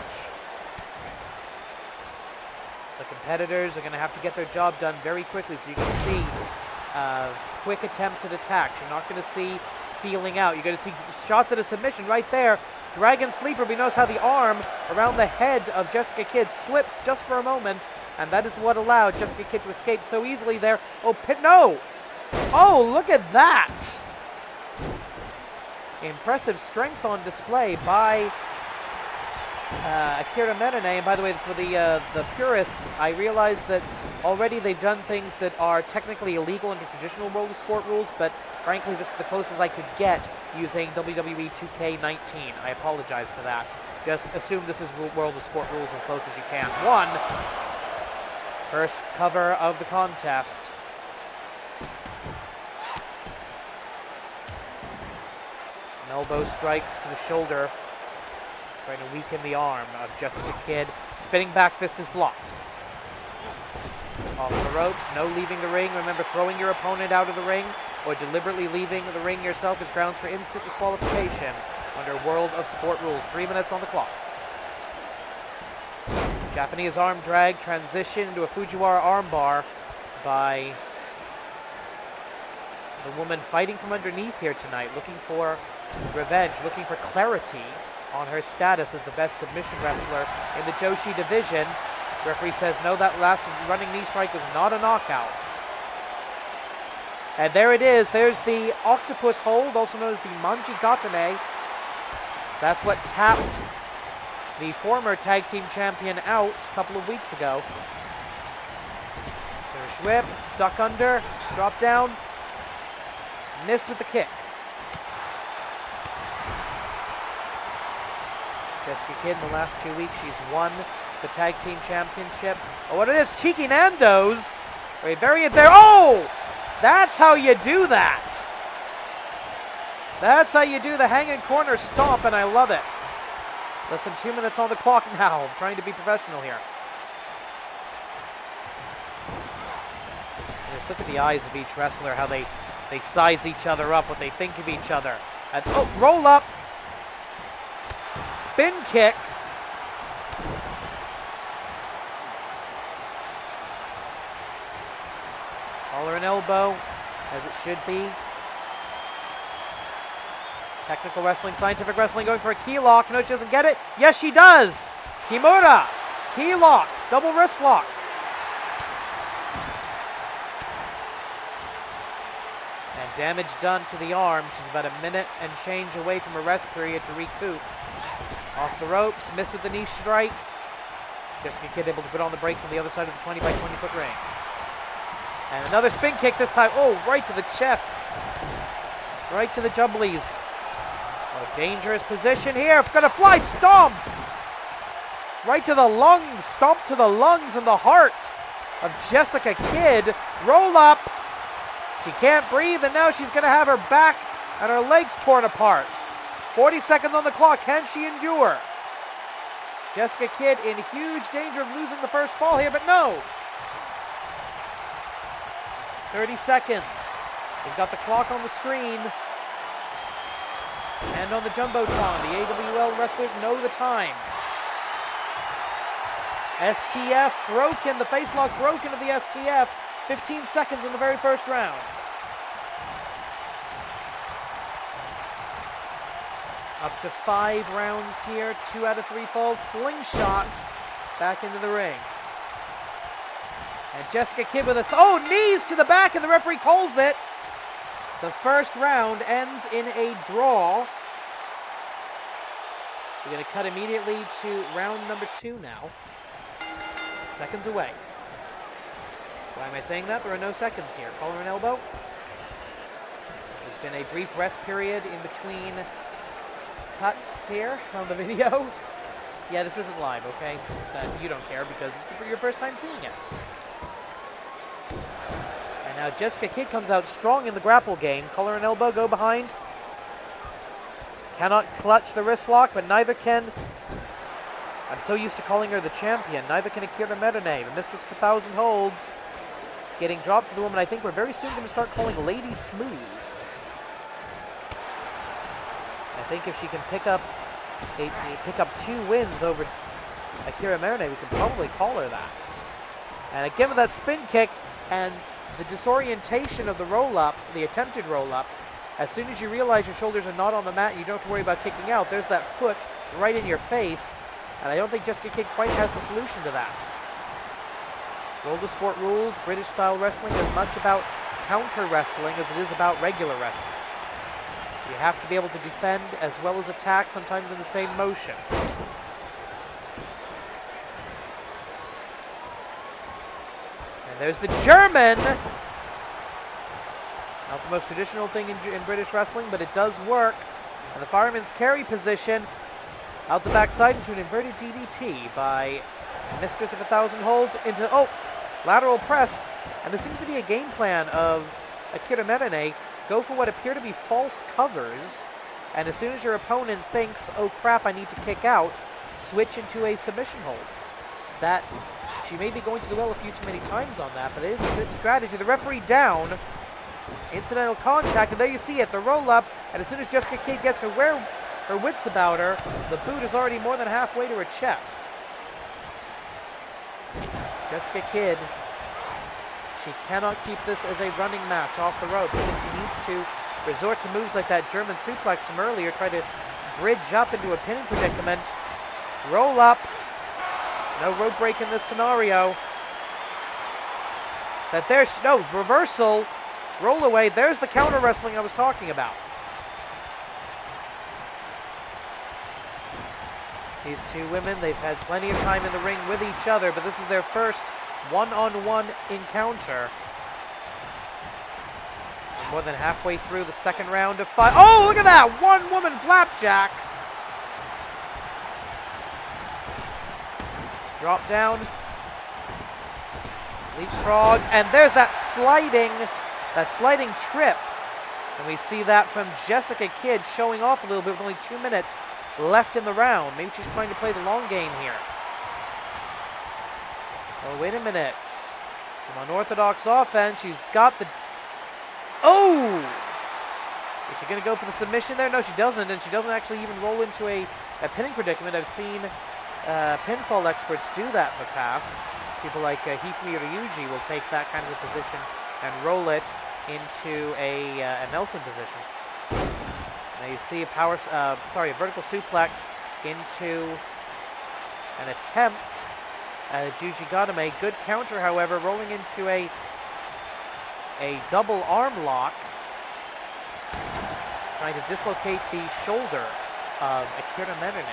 The competitors are going to have to get their job done very quickly, so you can see quick attempts at attacks. You're not going to see feeling out. You're going to see shots at a submission right there. Dragon Sleeper, we notice how the arm around the head of Jessica Kidd slips just for a moment, and that is what allowed Jessica Kidd to escape so easily there. Oh, no! Oh, look at that! Impressive strength on display by Akira Merune. And by the way, for the purists, I realize that already they've done things that are technically illegal under traditional World of Sport rules, but frankly, this is the closest I could get using WWE 2K19. I apologize for that. Just assume this is World of Sport rules as close as you can. First cover of the contest. Some elbow strikes to the shoulder, trying to weaken the arm of Jessica Kidd. Spinning back fist is blocked. Off the ropes, no leaving the ring. Remember, throwing your opponent out of the ring or deliberately leaving the ring yourself is grounds for instant disqualification under World of Sport rules. 3 minutes on the clock. Japanese arm drag transition into a Fujiwara armbar by the woman fighting from underneath here tonight, looking for revenge, looking for clarity on her status as the best submission wrestler in the Joshi division. The referee says no, that last running knee strike was not a knockout. And there it is. There's the octopus hold, also known as the Manji Katane. That's what tapped the former tag team champion out a couple of weeks ago. Irish whip, duck under, drop down, miss with the kick. Jessica Kidd, in the last 2 weeks, she's won the tag team championship. Oh, what it is, cheeky Nando's. Very there. Oh! That's how you do that. That's how you do the hanging corner stomp, and I love it. Less than 2 minutes on the clock now. I'm trying to be professional here. Just look at the eyes of each wrestler, how they size each other up, what they think of each other. And, oh, roll up. Spin kick. Collar and elbow, as it should be. Technical wrestling, scientific wrestling, going for a key lock. No, she doesn't get it. Yes, she does. Kimura, key lock, double wrist lock. And damage done to the arm. She's about a minute and change away from a rest period to recoup. Off the ropes, missed with the knee strike. Jessica Kidd able to put on the brakes on the other side of the 20 by 20 foot ring. And another spin kick this time. Oh, right to the chest. Right to the jumblies. Oh, dangerous position here. Gonna fly stomp. Right to the lungs. Stomp to the lungs and the heart of Jessica Kidd. Roll up. She can't breathe, and now she's gonna have her back and her legs torn apart. 40 seconds on the clock. Can she endure? Jessica Kidd in huge danger of losing the first fall here, but no. 30 seconds. They've got the clock on the screen. And on the Jumbotron, the AWL wrestlers know the time. STF broken, the face lock broken of the STF. 15 seconds in the very first round. Up to 5 rounds here, 2 out of 3 falls. Slingshot back into the ring. And Jessica Kidd with knees to the back, and the referee calls it. The first round ends in a draw. We're going to cut immediately to round number 2 now. Seconds away. Why am I saying that? There are no seconds here. Collar and elbow. There's been a brief rest period in between cuts here on the video. Yeah, this isn't live, okay? You don't care because this is your first time seeing it. And now Jessica Kidd comes out strong in the grapple game. Collar and elbow go behind. cannot clutch the wrist lock, but neither can... I'm so used to calling her the champion. Neither can Akira Merune, the mistress of 1,000 holds. Getting dropped to the woman I think we're very soon going to start calling Lady Smooth. I think if she can pick up 2 wins over Akira Merune, we can probably call her that. And again with that spin kick and the disorientation of the roll-up, the attempted roll-up, as soon as you realize your shoulders are not on the mat and you don't have to worry about kicking out, there's that foot right in your face. And I don't think Jessica Kidd quite has the solution to that. World of Sport rules, British-style wrestling is much about counter-wrestling as it is about regular wrestling. You have to be able to defend as well as attack, sometimes in the same motion. And there's the German! Not the most traditional thing in British wrestling, but it does work. And the fireman's carry position out the backside into an inverted DDT by Mistress of 1,000 holds into, lateral press. And there seems to be a game plan of Akira Merune. Go for what appear to be false covers. And as soon as your opponent thinks, oh crap, I need to kick out, switch into a submission hold. That, she may be going to the well a few too many times on that, but it is a good strategy. The referee down. Incidental contact, and there you see it, the roll-up. And as soon as Jessica Kidd gets her wits about her, the boot is already more than halfway to her chest. Jessica Kidd, she cannot keep this as a running match off the ropes. I think she needs to resort to moves like that German suplex from earlier, try to bridge up into a pinning predicament. Roll up. No rope break in this scenario. That there's no reversal. Roll away. There's the counter wrestling I was talking about. These two women, they've had plenty of time in the ring with each other, but this is their first one-on-one encounter. We're more than halfway through the second round of 5. Oh, look at that! One-woman flapjack. Drop down. Leapfrog. And there's that sliding trip. And we see that from Jessica Kidd showing off a little bit with only 2 minutes left in the round. Maybe she's trying to play the long game here. Oh, wait a minute. Some unorthodox offense. She's got the... Oh! Is she going to go for the submission there? No, she doesn't. And she doesn't actually even roll into a pinning predicament. I've seen pinfall experts do that in the past. People like Hifumi Ryuji will take that kind of a position and roll it into a Nelson position. Now you see a vertical suplex into an attempt at a Juji Gadame. Good counter, however, rolling into a double arm lock, trying to dislocate the shoulder of Akira Merune.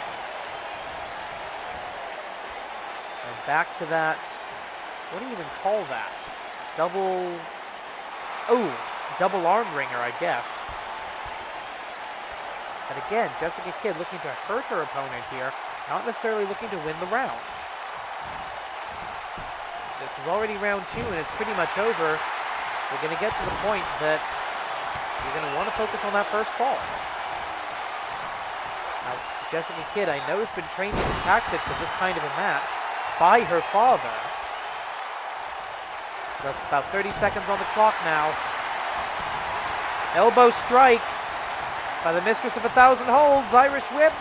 And back to that, what do you even call that? Double arm ringer, I guess. And again, Jessica Kidd looking to hurt her opponent here, not necessarily looking to win the round. This is already round 2 and it's pretty much over. We're going to get to the point that you're going to want to focus on that first fall. Now, Jessica Kidd, I know, has been trained in the tactics of this kind of a match by her father. That's about 30 seconds on the clock now. Elbow strike by the Mistress of 1,000 holds. Irish whip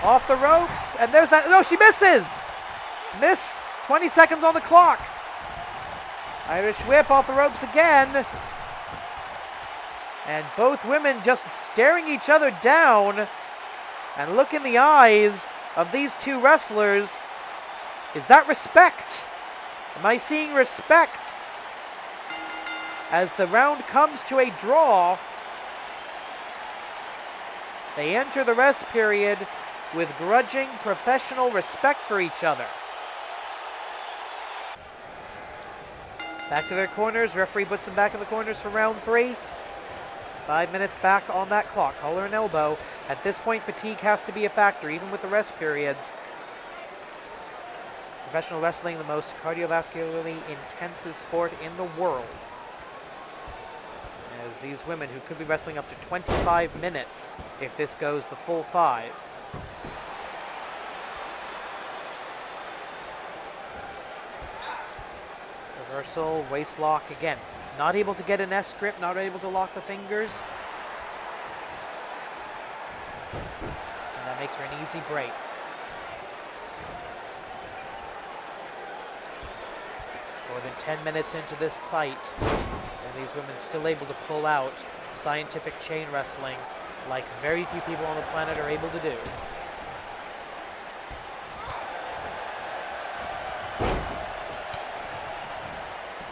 off the ropes. And there's that. No, she misses. Miss. 20 seconds on the clock. Irish whip off the ropes again. And both women just staring each other down. And look in the eyes of these two wrestlers. Is that respect? Am I seeing respect? As the round comes to a draw, they enter the rest period with grudging professional respect for each other. Back to their corners. Referee puts them back in the corners for round 3. 5 minutes back on that clock. Collar and elbow. At this point, fatigue has to be a factor, even with the rest periods. Professional wrestling, the most cardiovascularly intensive sport in the world. as these women who could be wrestling up to 25 minutes if this goes the full 5. Reversal, waist lock again. Not able to get an S grip, not able to lock the fingers. And that makes her an easy break. More than 10 minutes into this fight, and these women still able to pull out scientific chain wrestling like very few people on the planet are able to do.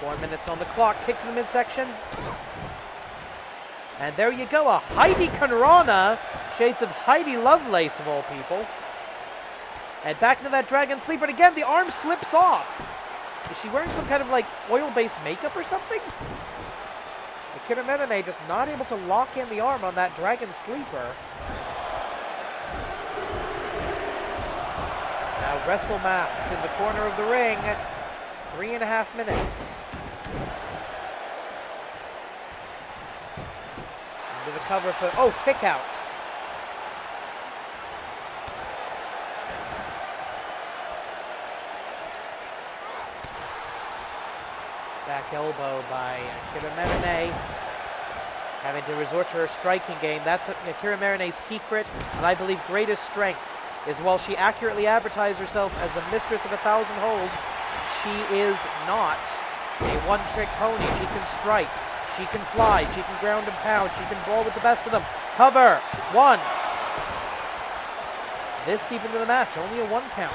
Four minutes on the clock, kick to the midsection. And there you go, a Heidi Kanrana, shades of Heidi Lovelace of all people. And back into that Dragon Sleep, but again, the arm slips off. Is she wearing some kind of like oil-based makeup or something? Akira Merune just not able to lock in the arm on that Dragon Sleeper. Now wrestle maps in the corner of the ring. 3.5 minutes. Into the cover for, oh, kick out. Back elbow by Akira Merune. Having to resort to her striking game. That's Akira Marine's secret, and I believe greatest strength, is while she accurately advertised herself as a mistress of 1,000 holds, she is not a one-trick pony. She can strike, she can fly, she can ground and pound, she can brawl with the best of them. Cover, 1. This deep into the match, only a 1 count.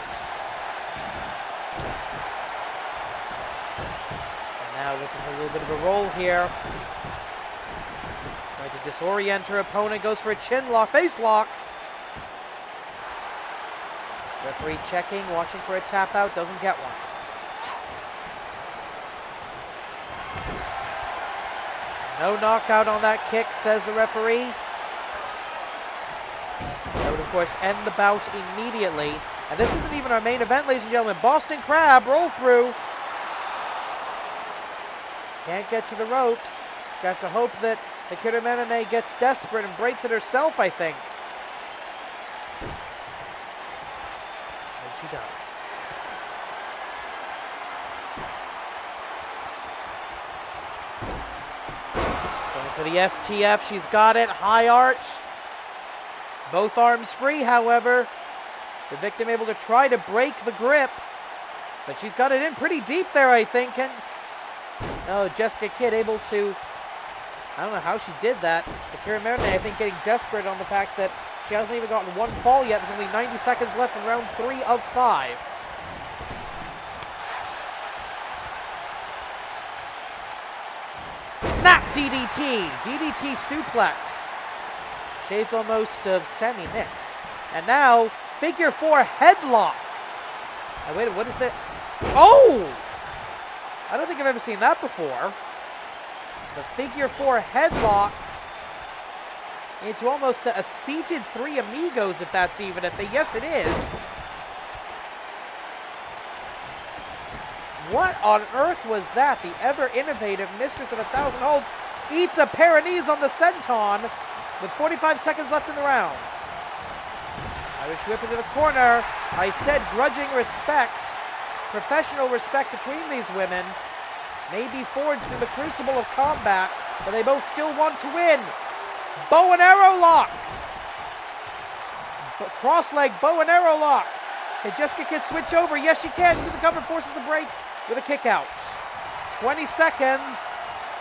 And now looking for a little bit of a roll here. Trying to disorient her opponent, goes for a chin lock, face lock. Referee checking, watching for a tap out, doesn't get one. No knockout on that kick, says the referee. That would, of course, end the bout immediately. And this isn't even our main event, ladies and gentlemen. Boston Crab, roll through. Can't get to the ropes. Got to hope that Akira Merune gets desperate and breaks it herself, I think. And she does. For the STF, she's got it, high arch. Both arms free, however. The victim able to try to break the grip, but she's got it in pretty deep there, I think. And oh, Jessica Kidd able to, I don't know how she did that. Akira Merune, I think, getting desperate on the fact that she hasn't even gotten one fall yet. There's only 90 seconds left in round 3 of 5. Snap DDT, DDT suplex. Shades almost of Sammy Nix. And now, figure 4 headlock. Now wait, what is that? Oh! I don't think I've ever seen that before. The figure 4 headlock into almost a seated 3 amigos, if that's even a thing. Yes, it is. What on earth was that? The ever-innovative mistress of 1,000 holds eats a pair of knees on the senton with 45 seconds left in the round. Irish whip into the corner. I said grudging respect, professional respect between these women may be forged in the crucible of combat, but they both still want to win. Bow and arrow lock. Cross leg bow and arrow lock. Can Jessica Kidd switch over? Yes, she can. Into the cover, forces the break with a kick out. 20 seconds.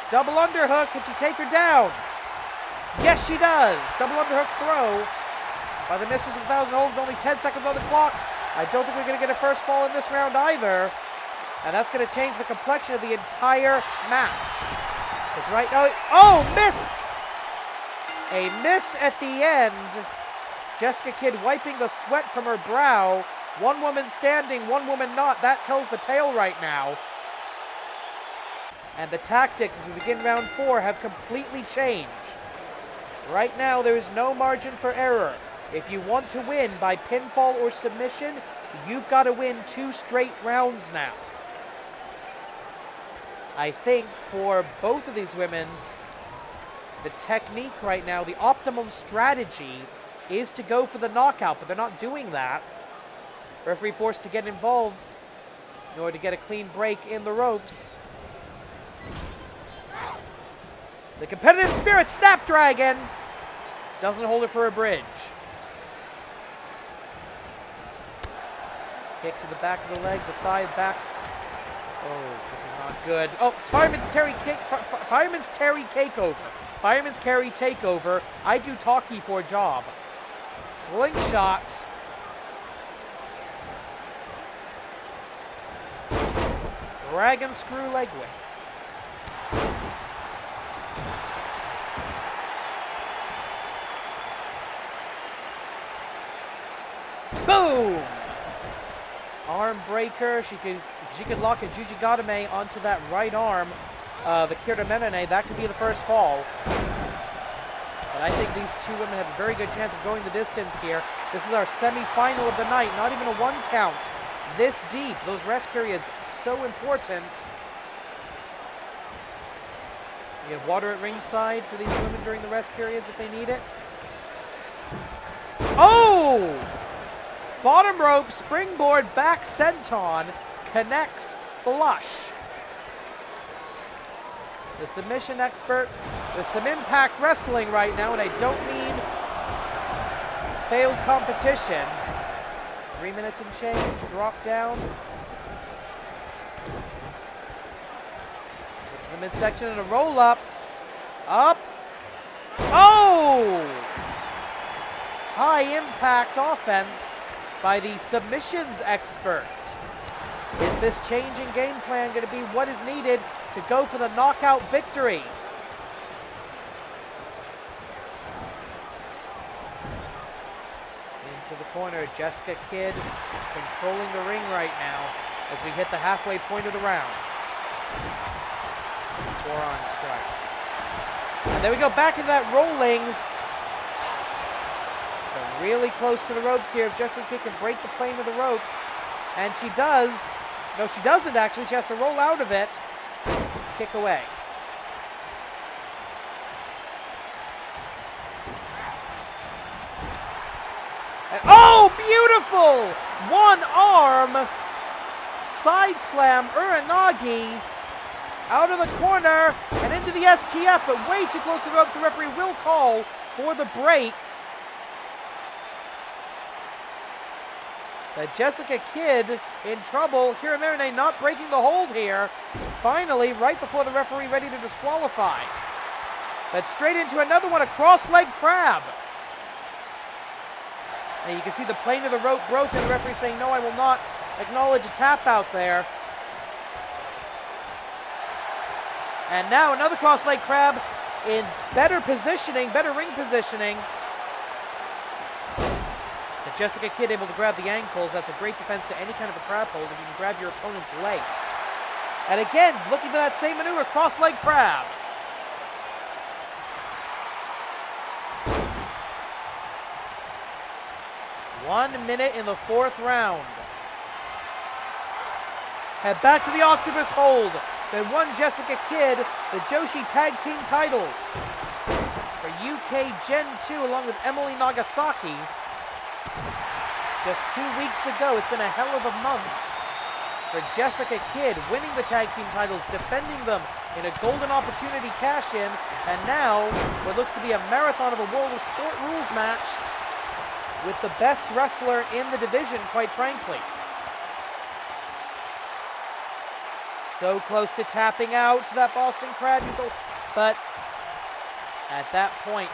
Double underhook. Can she take her down? Yes, she does. Double underhook throw by the mistress of 1,000 holds. Only 10 seconds on the clock. I don't think we're going to get a first fall in this round either. And that's going to change the complexion of the entire match. Because right now, oh, miss! A miss at the end. Jessica Kidd wiping the sweat from her brow. One woman standing, one woman not. That tells the tale right now. And the tactics as we begin round 4 have completely changed. Right now, there is no margin for error. If you want to win by pinfall or submission, you've got to win 2 straight rounds now. I think for both of these women, The technique right now, the optimum strategy is to go for the knockout, but they're not doing that. Referee forced to get involved in order to get a clean break in the ropes. The competitive spirit Snapdragon doesn't hold it for a bridge. Kick to the back of the leg, the thigh back. Oh, this is not good. Oh, it's Fireman's Terry Takeover. Fireman's Carry Takeover. I do talkie for a job. Slingshot. Dragon screw leg whip. Boom! Arm breaker. She could lock a Jujigatame onto that right arm of Akira Merune. That could be the first fall. But I think these two women have a very good chance of going the distance here. This is our semi-final of the night. Not even a one count. This deep. Those rest periods so important. You have water at ringside for these women during the rest periods if they need it. Oh! Bottom rope, springboard, back senton, connects flush. The submission expert with some Impact Wrestling right now, and I don't mean failed competition. 3 minutes and change, drop down. The midsection and a roll up. Up. Oh! High impact offense by the submissions expert. Is this change in game plan going to be what is needed to go for the knockout victory? Into the corner, Jessica Kidd controlling the ring right now as we hit the halfway point of the round. Forearm strike. And there we go, back into that rolling. So really close to the ropes here. If Jessica Kidd can break the plane of the ropes, and she does. No, she doesn't actually. She has to roll out of it. Kick away. And, oh, beautiful! One arm side slam Uranagi out of the corner and into the STF, but way too close to the ropes. The referee will call for the break. But Jessica Kidd in trouble. Akira Merune not breaking the hold here. Finally, right before the referee ready to disqualify. But straight into another one, a cross-leg crab. And you can see the plane of the rope broken. The referee saying, no, I will not acknowledge a tap out there. And now another cross-leg crab in better positioning, better ring positioning. And Jessica Kidd able to grab the ankles. That's a great defense to any kind of a crab hold if you can grab your opponent's legs. And again, looking for that same maneuver, cross-leg crab. One minute in the fourth round. Head back to the octopus hold. They won Jessica Kidd the Joshi Tag Team titles for UK Gen 2 along with Emily Nagasaki. Just 2 weeks ago, it's been a hell of a month for Jessica Kidd, winning the tag team titles, defending them in a golden opportunity cash-in, and now what looks to be a marathon of a World of Sport rules match with the best wrestler in the division, quite frankly. So close to tapping out to that Boston Crab, but at that point,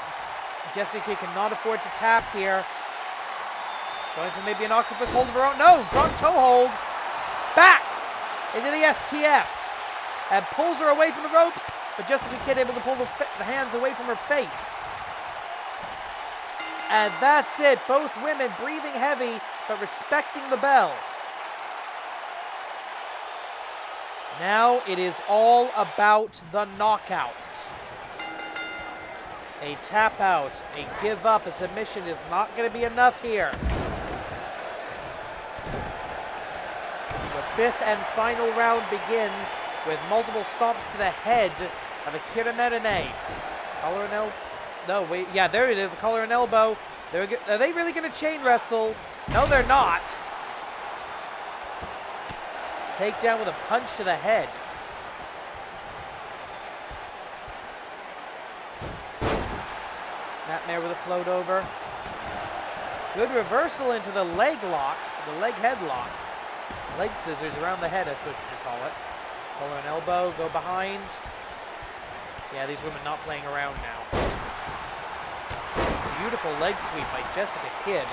Jessica Kidd cannot afford to tap here. Going for maybe an octopus hold of her own. No, drunk toe hold. Back into the STF. And pulls her away from the ropes, but Jessica Kidd able to pull the hands away from her face. And that's it. Both women breathing heavy, but respecting the bell. Now it is all about the knockout. A tap out, a give up, a submission is not going to be enough here. The fifth and final round begins with multiple stomps to the head of Akira Merune. Collar and elbow. No, wait. Yeah, there it is. The collar and elbow. Are they really going to chain wrestle? No, they're not. Takedown with a punch to the head. Snapmare with a float over. Good reversal into the leg lock, the leg headlock. Leg scissors around the head, I suppose you should call it. Collar and elbow, go behind. Yeah, these women not playing around now. Beautiful leg sweep by Jessica Kidd.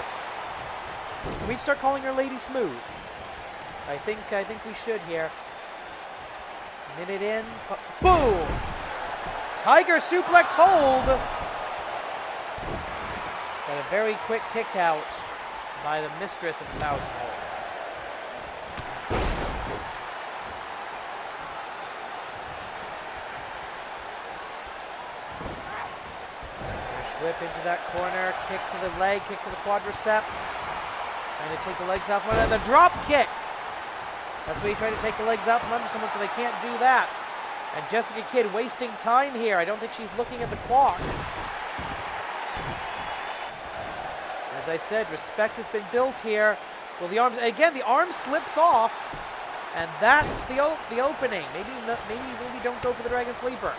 Can we start calling her Lady Smooth? I think we should here. Minute in. Boom! Tiger suplex hold. Got a very quick kick out by the mistress of 1,000 holds. Whip into that corner, kick to the leg, kick to the quadricep. Trying to take the legs out from under. The drop kick! That's where you try to take the legs out from under someone so they can't do that. And Jessica Kidd wasting time here. I don't think she's looking at the clock. As I said, respect has been built here. Well, the arm, again, the arm slips off. And that's the opening. Maybe don't go for the Dragon Sleeper.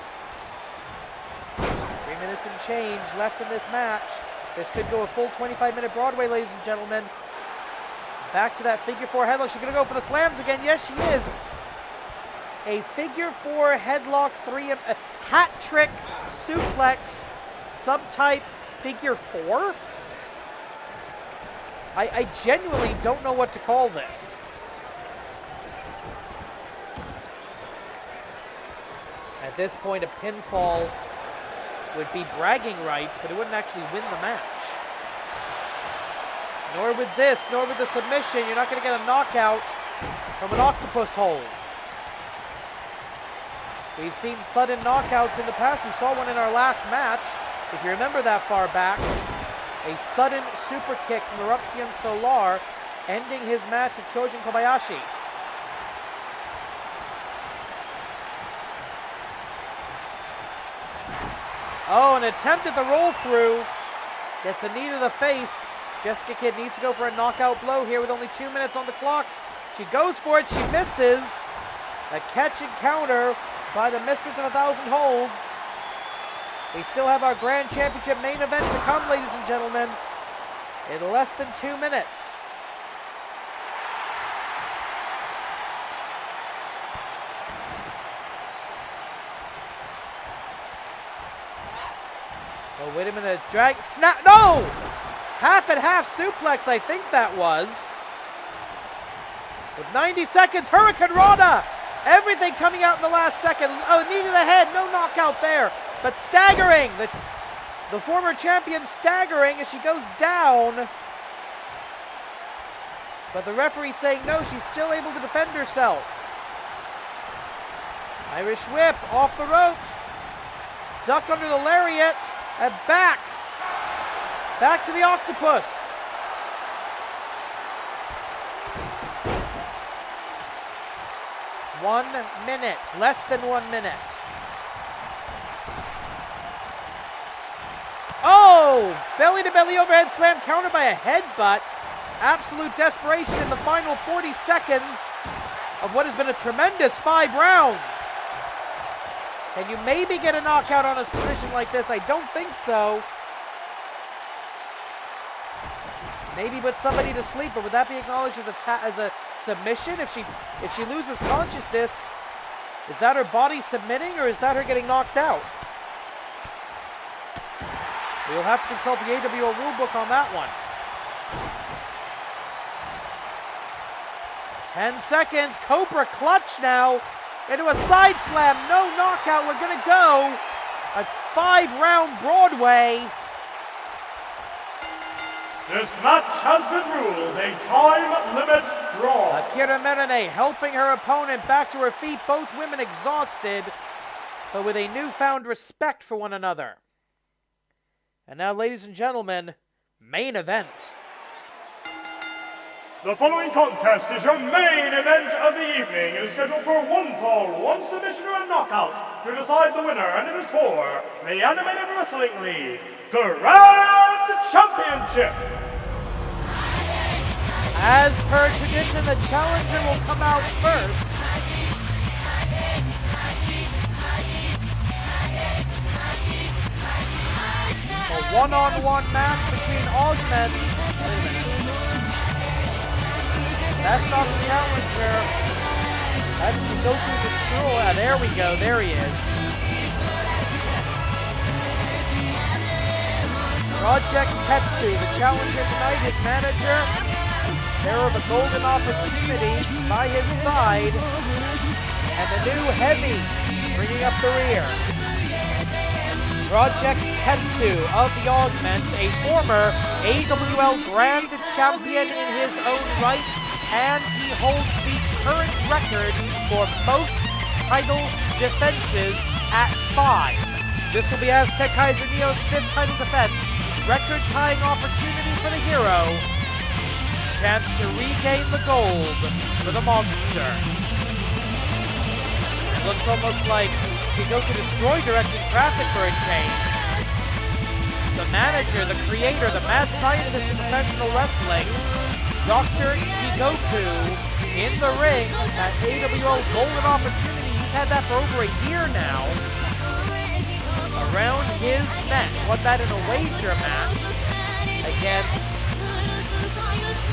3 minutes and change left in this match. This could go a full 25-minute Broadway, ladies and gentlemen. Back to that figure four headlock. She's going to go for the slams again. Yes, she is. A figure four headlock, hat trick suplex, subtype figure four. I genuinely don't know what to call this. At this point, a pinfall would be bragging rights, but it wouldn't actually win the match. Nor with this, nor with the submission, you're not going to get a knockout from an octopus hold. We've seen sudden knockouts in the past. We saw one in our last match, if you remember that far back. A sudden super kick from Erupcion Solar, ending his match with Kyoujin Kobayashi. Oh, an attempt at the roll through. Gets a knee to the face. Jessica Kidd needs to go for a knockout blow here with only 2 minutes on the clock. She goes for it, she misses. A catch and counter by the mistress of 1,000 holds. We still have our Grand Championship main event to come, ladies and gentlemen, in less than 2 minutes. Oh, wait a minute. Drag, snap, no! Half and half suplex, I think that was. With 90 seconds, Hurricane Rana! Everything coming out in the last second. Oh, knee to the head, no knockout there. But staggering, the former champion staggering as she goes down. But the referee saying no, she's still able to defend herself. Irish whip off the ropes. Duck under the lariat and back. Back to the octopus. One minute, less than 1 minute. Oh! Belly-to-belly overhead slam countered by a headbutt. Absolute desperation in the final 40 seconds of what has been a tremendous 5 rounds. Can you maybe get a knockout on a position like this? I don't think so. Maybe put somebody to sleep, but would that be acknowledged as a submission? If she loses consciousness, is that her body submitting or is that her getting knocked out? We'll have to consult the AWL rulebook on that one. 10 seconds. Cobra clutch now into a side slam. No knockout. We're going to go a 5-round Broadway. This match has been ruled a time limit draw. Akira Merune helping her opponent back to her feet. Both women exhausted, but with a newfound respect for one another. And now, ladies and gentlemen, main event. The following contest is your main event of the evening. It is scheduled for one fall, one submission, or a knockout to decide the winner, and it is for the Animated Wrestling League Grand Championship. As per tradition, the challenger will come out first. A one-on-one match between augments. That's not the challenger. That's the Goku Destroyer. There we go. There he is. Project Tetsu, the challenger tonight, his manager. There of a golden opportunity by his side. And the new heavy bringing up the rear. Project Tetsu of the Augments, a former AWL Grand Champion in his own right. And he holds the current record for most title defenses at 5. This will be Azteckaizer NEO's 5th title defense. Record-tying opportunity for the hero. Chance to regain the gold for the monster. It looks almost like Goku Destroy directing traffic for a change. The manager, the creator, the mad scientist in professional wrestling, Dr. Jigoku in the ring, that AWL golden opportunity, he's had that for over a year now, around his neck. Won that in a wager match against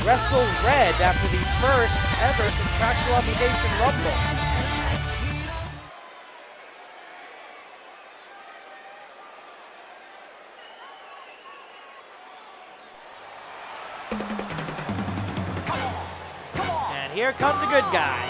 Wrestle Red after the first ever Contractual Obligation Rumble. Here comes the good guy.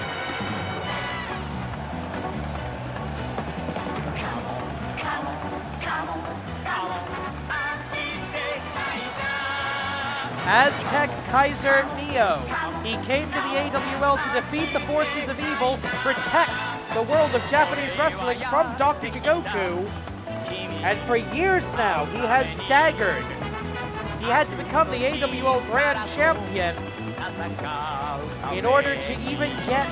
Azteckaizer NEO. He came to the AWL to defeat the forces of evil, protect the world of Japanese wrestling from Dr. Jigoku. And for years now, he has staggered. He had to become the AWL Grand Champion in order to even get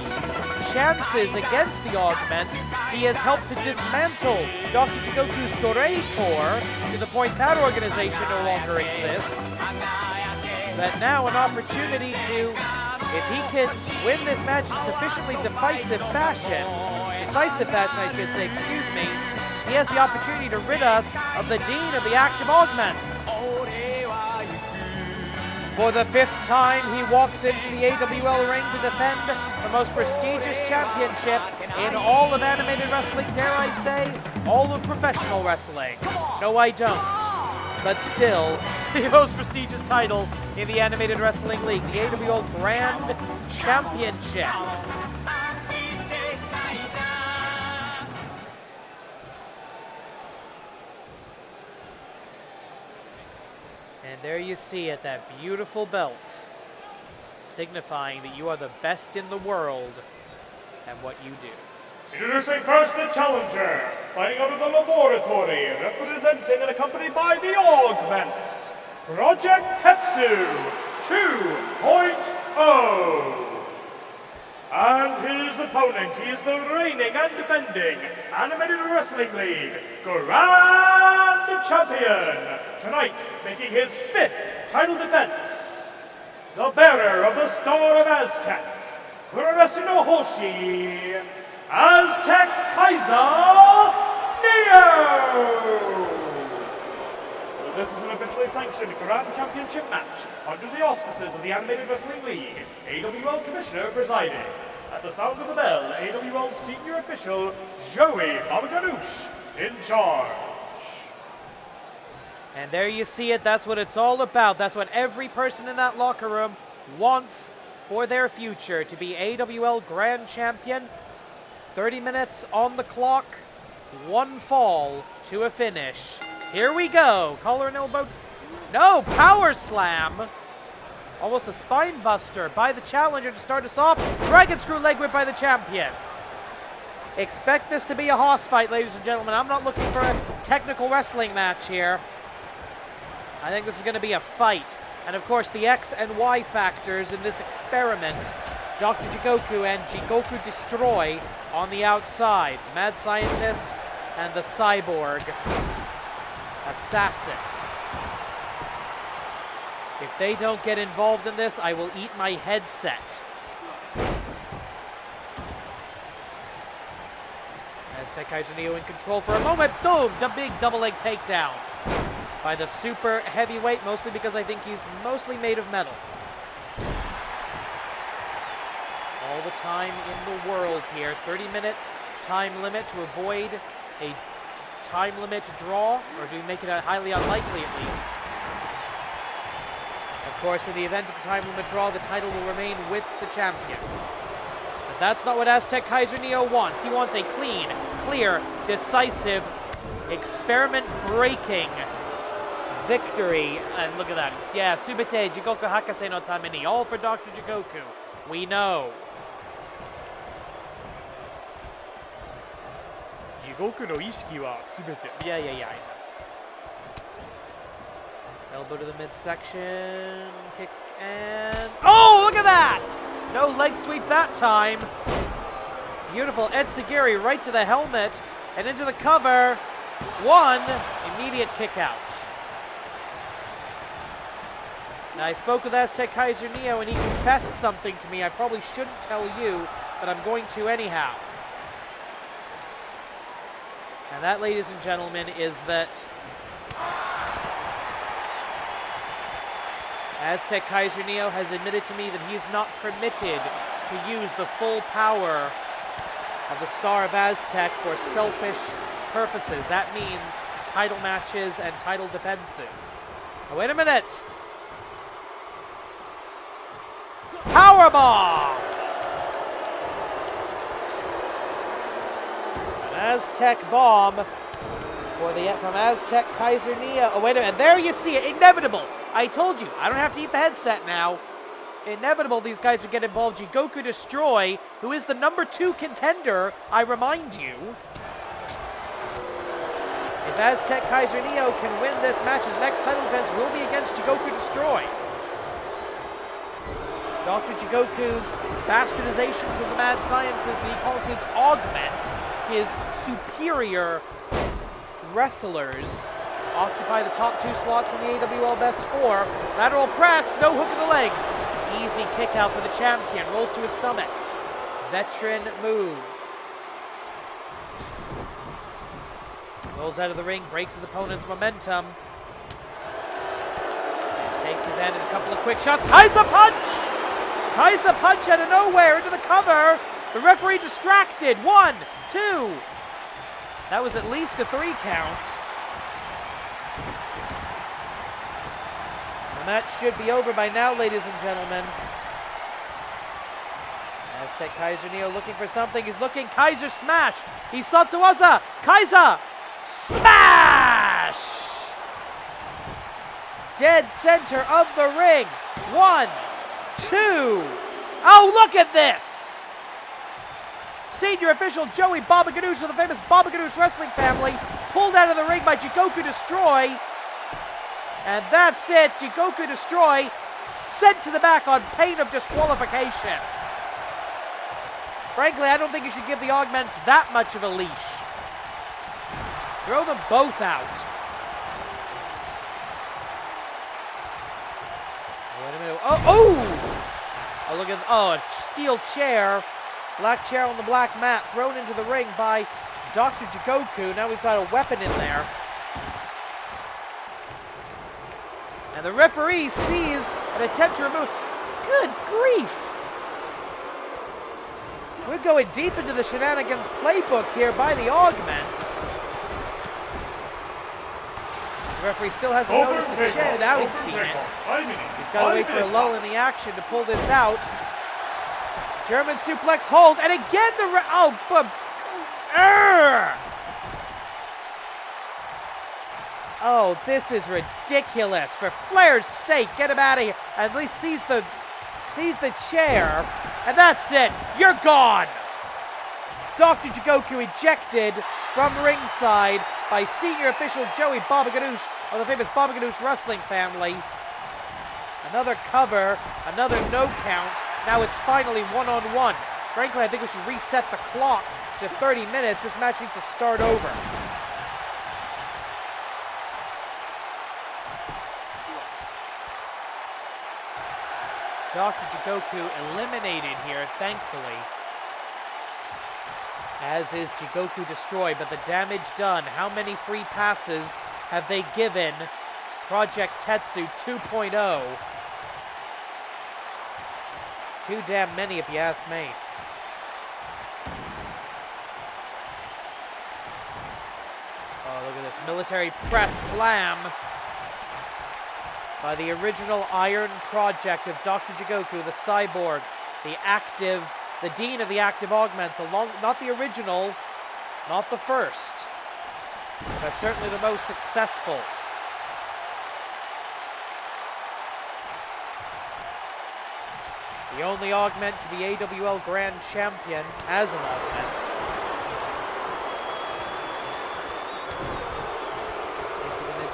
chances against the Augments. He has helped to dismantle Dr. Jigoku's Dorei Corps to the point that organization no longer exists. But now an opportunity to, if he can win this match in sufficiently decisive fashion, I should say, excuse me, he has the opportunity to rid us of the Dean of the Active Augments. For the 5th time, he walks into the AWL ring to defend the most prestigious championship in all of animated wrestling, dare I say, all of professional wrestling. No, I don't. But still, the most prestigious title in the Animated Wrestling League, the AWL Grand Championship. And there you see it, that beautiful belt, signifying that you are the best in the world at what you do. Introducing first the challenger, fighting out of the laboratory, representing and accompanied by the Augments, Project Tetsu 2.0. And his opponent, he is the reigning and defending Animated Wrestling League Grand Champion. Tonight, making his 5th title defense, the bearer of the Star of Aztec, Kuroresu no Hoshi, Azteckaizer NEO! This is an officially sanctioned Grand Championship match under the auspices of the Animated Wrestling League, AWL Commissioner presiding. At the sound of the bell, AWL Senior Official Joey Babaganoush in charge. And there you see it, that's what it's all about. That's what every person in that locker room wants for their future, to be AWL Grand Champion. 30 minutes on the clock, one fall to a finish. Here we go, collar and elbow, no, power slam. Almost a spine buster by the challenger to start us off. Dragon screw leg whip by the champion. Expect this to be a hoss fight, ladies and gentlemen. I'm not looking for a technical wrestling match here. I think this is going to be a fight. And of course, the X and Y factors in this experiment, Dr. Jigoku and Jigoku Destroy on the outside. The Mad Scientist and the Cyborg Assassin. If they don't get involved in this, I will eat my headset. Azteckaizer NEO in control for a moment. Boom! The big double leg takedown by the super heavyweight, mostly because I think he's mostly made of metal. All the time in the world here. 30-minute time limit to avoid a time limit draw, or do we make it highly unlikely at least? Of course, in the event of a time limit draw, the title will remain with the champion. But that's not what Azteckaizer NEO wants. He wants a clean, clear, decisive, experiment-breaking victory. And look at that. Yeah, Subite, Jigoku Hakase no Tameni. All for Dr. Jigoku. We know. Jigoku no ishiki wa subite. Yeah, I know. Elbow to the midsection, kick, and... Oh, look at that! No leg sweep that time. Beautiful Etsugiri right to the helmet and into the cover. One, immediate kick out. Now, I spoke with Azteckaizer NEO and he confessed something to me I probably shouldn't tell you, but I'm going to anyhow. And that, ladies and gentlemen, is that Azteckaizer NEO has admitted to me that he is not permitted to use the full power of the Star of Aztec for selfish purposes. That means title matches and title defenses. Now, wait a minute. Powerbomb! An Aztec bomb from Azteckaizer NEO. Oh, wait a minute. There you see it. Inevitable. I told you. I don't have to eat the headset now. Inevitable these guys would get involved. Jigoku Destroy, who is the #2 contender, I remind you. If Azteckaizer NEO can win this match, his next title defense will be against Jigoku Destroy. Dr. Jigoku's bastardizations of the mad sciences that he calls his augments, his superior wrestlers, occupy the top 2 slots in the AWL Best 4. Lateral press, no hook in the leg. Easy kick out for the champion, rolls to his stomach. Veteran move. Rolls out of the ring, breaks his opponent's momentum. Takes advantage, a couple of quick shots. Kaiser punch! Kaiser punch out of nowhere into the cover. The referee distracted. 1, 2. That was at least a 3 count. The match should be over by now, ladies and gentlemen. Azteckaizer NEO looking for something. He's looking. Kaiser smash. He's Satsuwaza. Kaiser smash! Dead center of the ring. 1, 2. Oh, look at this! Senior official Joey Baba Ganoush of the famous Baba Ganoush wrestling family pulled out of the ring by Jigoku Destroy. And that's it. Jigoku Destroy sent to the back on pain of disqualification. Frankly, I don't think you should give the augments that much of a leash. Throw them both out. Wait a minute. Oh, look at, a steel chair. Black chair on the black mat thrown into the ring by Dr. Jigoku. Now we've got a weapon in there. And the referee sees an attempt to remove. Good grief! We're going deep into the shenanigans playbook here by the augments. The referee still hasn't noticed the chair. Now he's seen it. He's got to wait for a lull in the action to pull this out. German suplex hold, and again Oh, this is ridiculous. For Flair's sake, get him out of here. At least sees the chair, and that's it. You're gone. Dr. Jigoku ejected from ringside by senior official Joey Baba Ganoush of the famous Baba Ganoush wrestling family. Another cover, another no count. Now it's finally one-on-one. Frankly, I think we should reset the clock to 30 minutes. This match needs to start over. Dr. Jigoku eliminated here, thankfully. As is Jigoku destroyed, but the damage done. How many free passes have they given Project Tetsu 2.0? Too damn many, if you ask me. Oh, look at this. Military press slam by the original Iron Project of Dr. Jigoku, the cyborg, the dean of the active augments, not the original, not the first, but certainly the most successful. The only augment to be AWL Grand Champion as an augment.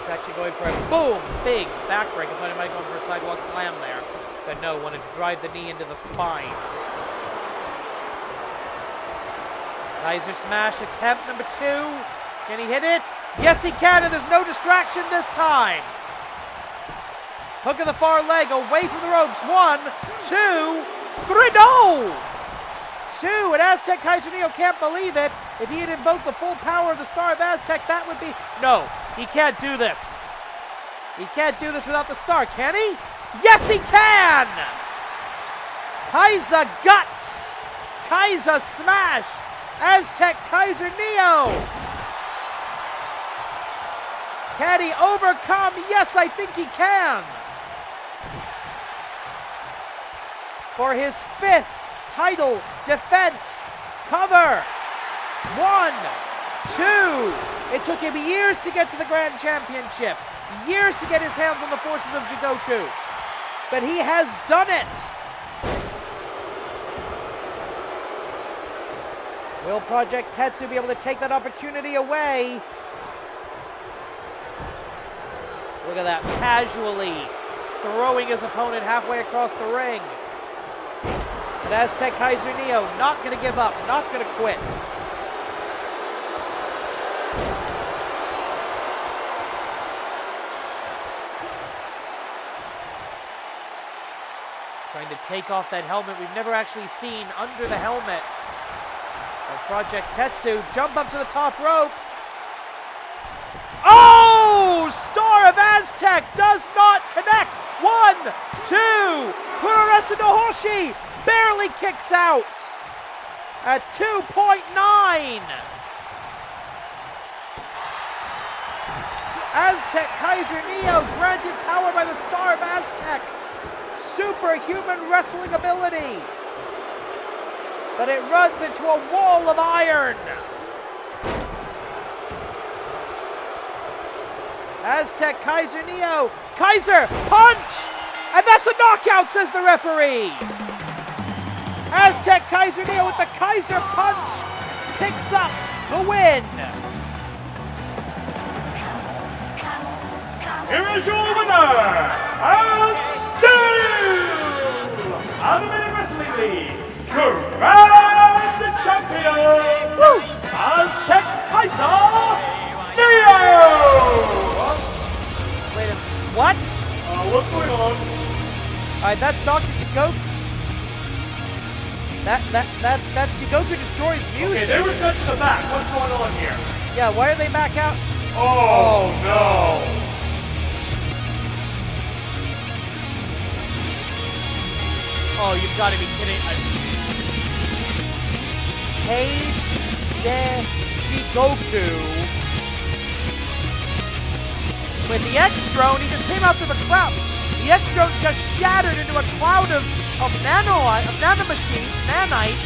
Section going for a boom, big backbreak. I thought he might go for a sidewalk slam there, but no, wanted to drive the knee into the spine. Kaiser smash attempt number 2. Can he hit it? Yes, he can, and there's no distraction this time. Hook of the far leg, away from the ropes. 1, 2, 3, no! 2, and Azteckaizer NEO can't believe it. If he had invoked the full power of the Star of Aztec, that would be... No, he can't do this. He can't do this without the star, can he? Yes, he can! Kaiser guts! Kaiser smash! Azteckaizer NEO! Can he overcome? Yes, I think he can! For his 5th title defense. Cover. 1, 2. It took him years to get to the Grand Championship. Years to get his hands on the forces of Jigoku. But he has done it. Will Project Tetsu be able to take that opportunity away? Look at that, casually throwing his opponent halfway across the ring. But Azteckaizer NEO not going to give up, not going to quit. Trying to take off that helmet we've never actually seen under the helmet of Project Tetsu. Jump up to the top rope. Oh! Star of Aztec does not connect. 1, 2. Kuraresa no Hoshi barely kicks out at 2.9. Azteckaizer NEO granted power by the Star of Aztec. Superhuman wrestling ability. But it runs into a wall of iron. Azteckaizer NEO. Kaiser, punch! And that's a knockout, says the referee. Azteckaizer NEO with the Kaiser punch picks up the win. Here is your winner, and still Animated Wrestling League Grand Champion, Azteckaizer NEO! Wait a minute, what? What's going on? Alright, that's Dr. Jigoku. That's Jigoku Destroys music. Okay, they were sent to the back. What's going on here? Yeah, why are they back out? Oh no! Oh, you've got to be kidding. Cage de Jigoku. With the X-Drone, he just came out through the cloud. The X-Drone just shattered into a cloud of nanomachines, nanites.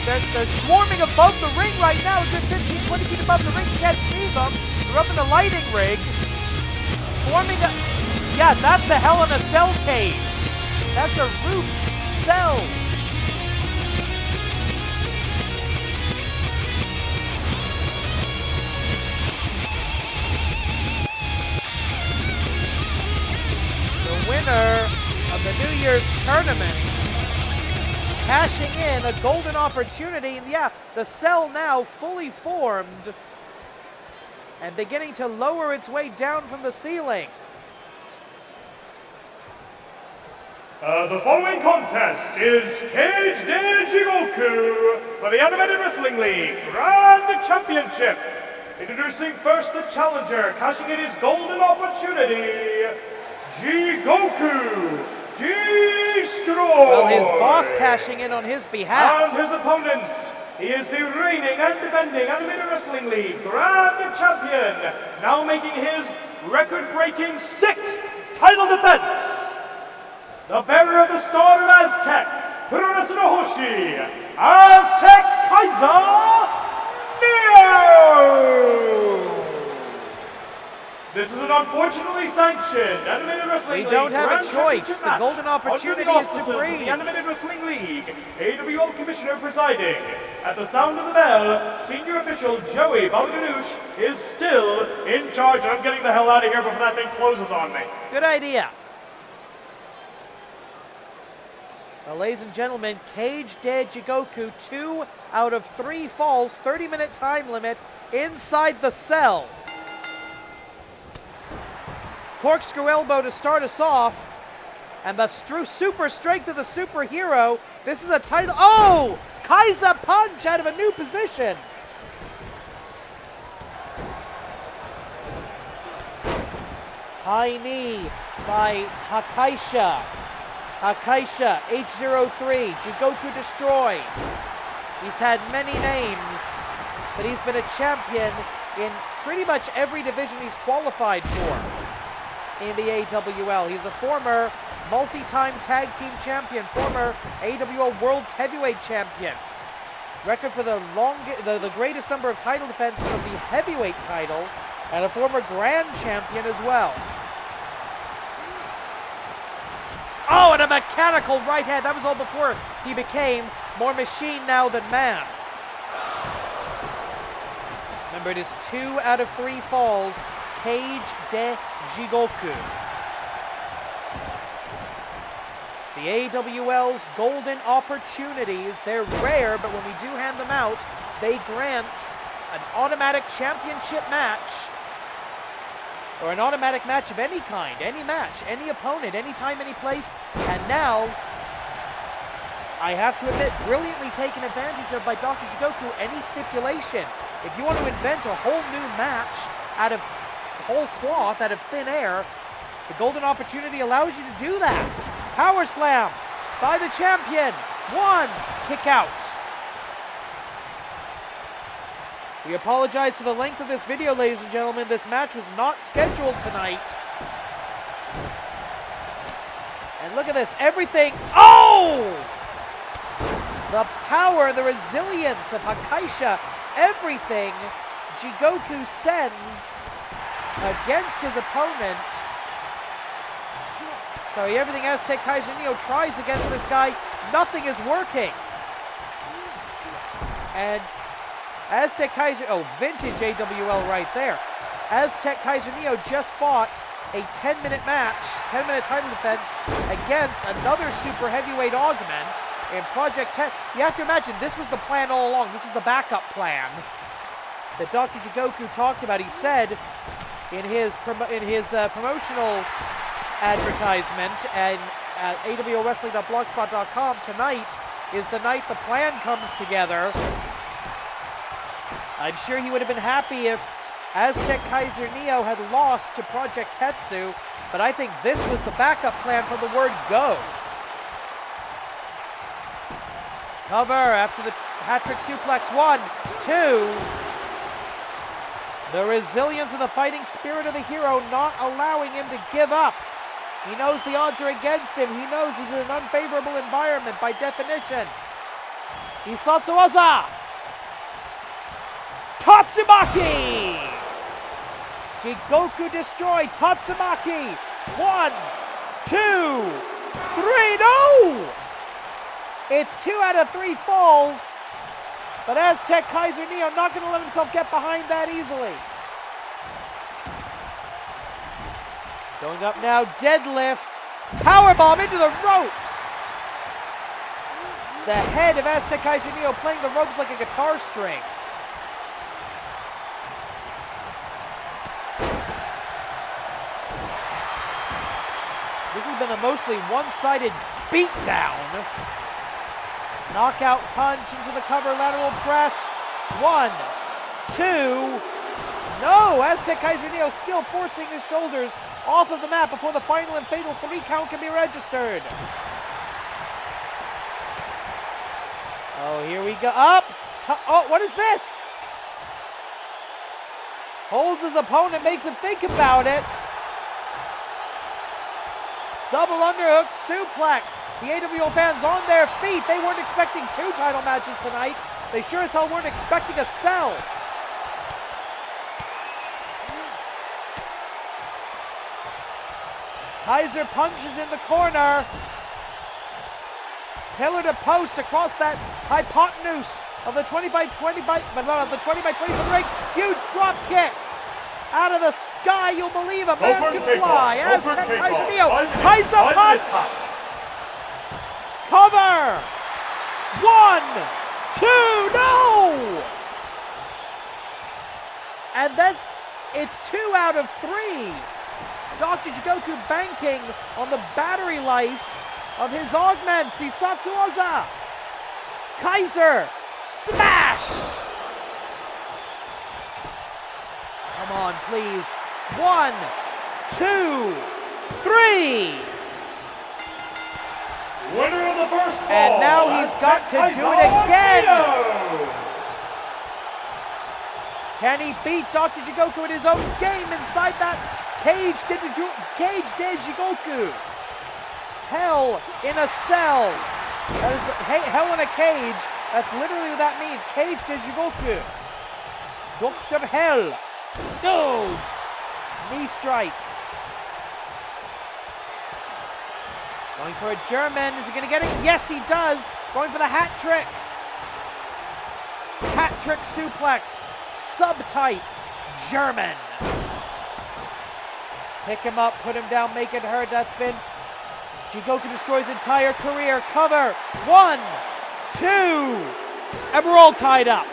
They're swarming above the ring right now. A good 15, 20 feet above the ring. You can't see them. They're up in the lighting rig. Forming a... Yeah, that's a Hell in a Cell cage. That's a roof cell. The winner the New Year's tournament, cashing in a golden opportunity. And yeah, the cell now fully formed and beginning to lower its way down from the ceiling. The following contest is Cage de Jigoku for the Animated Wrestling League Grand Championship. Introducing first the challenger, cashing in his golden opportunity, Jigoku Destroy. Well, his boss cashing in on his behalf. And his opponent, he is the reigning and defending Animated Wrestling League Grand Champion, now making his record-breaking 6th title defense. The bearer of the Star of Aztec, Hoshi, Azteckaizer NEO! This is an unfortunately sanctioned Animated Wrestling League. We don't have Grand a choice. Championship The golden match opportunity under the is auspices of supreme. the Animated Wrestling League, AWL Commissioner presiding. At the sound of the bell, senior official Joey Balganoush is still in charge. And I'm getting the hell out of here before that thing closes on me. Good idea. Well, ladies and gentlemen, Cage de Jigoku, 2 out of 3 falls, 30-minute time limit inside the cell. Corkscrew elbow to start us off, and the super strength of the superhero. This is a title. Oh! Kaiser punch out of a new position. High knee by Hakaisha. Hakaisha, H03, Jigoku Destroy. He's had many names, but he's been a champion in pretty much every division he's qualified for in the AWL. He's a former multi-time tag team champion, former AWL World's Heavyweight Champion. Record for the greatest number of title defenses of the heavyweight title, and a former grand champion as well. Oh, and a mechanical right hand. That was all before he became more machine now than man. Remember, it is 2 out of 3 falls. Cage de Jigoku. The AWL's golden opportunities, they're rare, but when we do hand them out, they grant an automatic championship match, or an automatic match of any kind, any match, any opponent, anytime, any place. And now, I have to admit, brilliantly taken advantage of by Dr. Jigoku, any stipulation. If you want to invent a whole new match out of whole cloth, out of thin air, the golden opportunity allows you to do that. Power slam by the champion. 1, kick out. We apologize for the length of this video, ladies and gentlemen. This match was not scheduled tonight. And look at this, everything. Oh! The power, the resilience of Hakaisha, everything Jigoku sends against his opponent. Sorry, everything Azteckaizer NEO tries against this guy, nothing is working. And Azteckaizer, oh, vintage AWL right there. Azteckaizer NEO just fought a 10-minute match, 10-minute title defense against another super heavyweight augment in Project 10. You have to imagine, this was the plan all along. This was the backup plan that Dr. Jigoku talked about. He said in his promotional advertisement and at awlwrestling.blogspot.com, tonight is the night the plan comes together. I'm sure he would have been happy if Azteckaizer NEO had lost to Project Tetsu, but I think this was the backup plan from the word go. Cover after the hat-trick suplex. 1, 2. The resilience and the fighting spirit of the hero not allowing him to give up. He knows the odds are against him. He knows he's in an unfavorable environment by definition. Isatsuwaza! Tatsumaki! Jigoku destroyed. Tatsumaki! 1, 2, 3. No! It's 2 out of 3 falls. But Azteckaizer NEO not going to let himself get behind that easily. Going up now, deadlift. Powerbomb into the ropes. The head of Azteckaizer NEO playing the ropes like a guitar string. This has been a mostly one-sided beatdown. Knockout punch into the cover, lateral press. 1, 2. No, Azteckaizer NEO still forcing his shoulders off of the mat before the final and fatal 3 count can be registered. Oh, here we go. Up. Oh, what is this? Holds his opponent, makes him think about it. Double underhook suplex. The AWL fans on their feet. They weren't expecting 2 title matches tonight. They sure as hell weren't expecting a cell. Kaiser punches in the corner. Pillar to post across that hypotenuse of the 20 by 20 foot ring. Huge drop kick. Out of the sky, you'll believe a man can fly. Azteckaizer NEO. Kaiser punch. Cover. 1, 2, no! And then it's 2 out of 3. Dr. Jigoku banking on the battery life of his augments. Hisatsuoza. Kaiser. Smash! Come on, please. 1, 2, 3. Winner of the first fall. And now he's got to do it again. Can he beat Dr. Jigoku in his own game inside that cage Jigoku? Hell in a cell. That is hell in a cage. That's literally what that means. Cage Jigoku. Dr. Hell. No! Knee strike. Going for a German. Is he going to get it? Yes, he does. Going for the hat trick. Hat trick suplex. Subtype German. Pick him up, put him down, make it hurt. That's been Jigoku destroys entire career. Cover. 1, 2. And we're all tied up.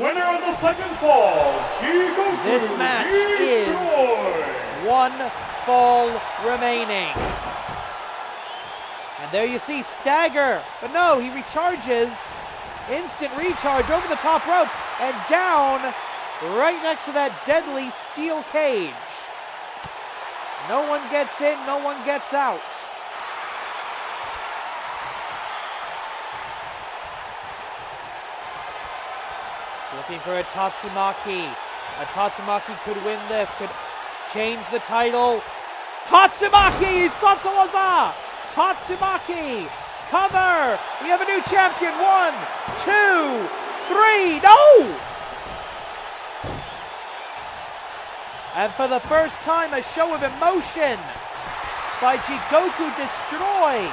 Winner of the second fall, Jigoku. This match is 1 fall remaining. And there you see stagger, but no, he recharges. Instant recharge over the top rope and down right next to that deadly steel cage. No one gets in, no one gets out. Looking for a Tatsumaki. A Tatsumaki could win this, could change the title. Tatsumaki! Satsuwaza! Tatsumaki! Cover! We have a new champion. 1, 2, 3. No! And for the first time, a show of emotion by Jigoku Destroy.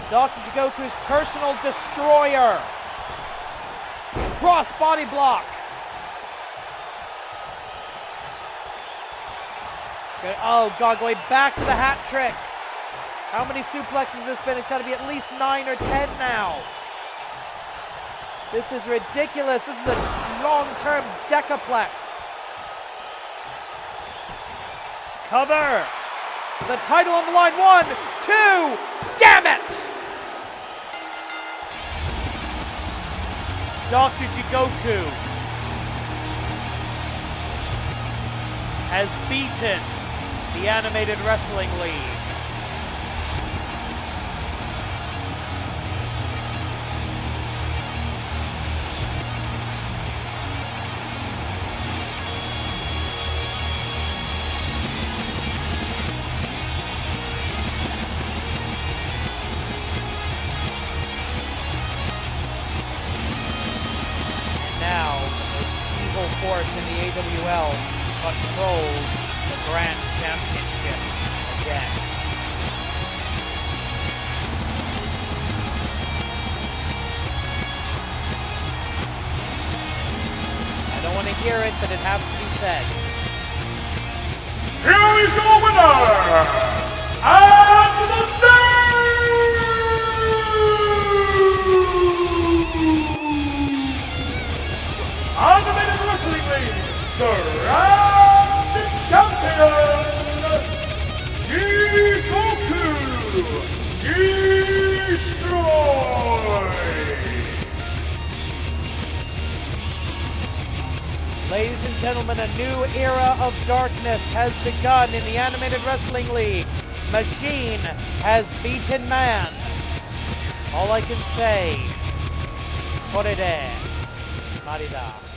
Dr. Jigoku's personal destroyer. Cross body block. Okay. Oh God, going back to the hat trick. How many suplexes has this been? It's got to be at least 9 or 10 now. This is ridiculous. This is a long-term decaplex. Cover. The title on the line. 1, 2. Damn it! Dr. Jigoku has beaten the Animated Wrestling League. Now, this evil force in the AWL controls the Grand Championship again. to hear it, but it has to be said. Here is your winner, and the Animated Wrestling League Grand Champion, Jigoku Destroy! Ladies and gentlemen, a new era of darkness has begun in the Animated Wrestling League. Machine has beaten man. All I can say, Projet, Marida.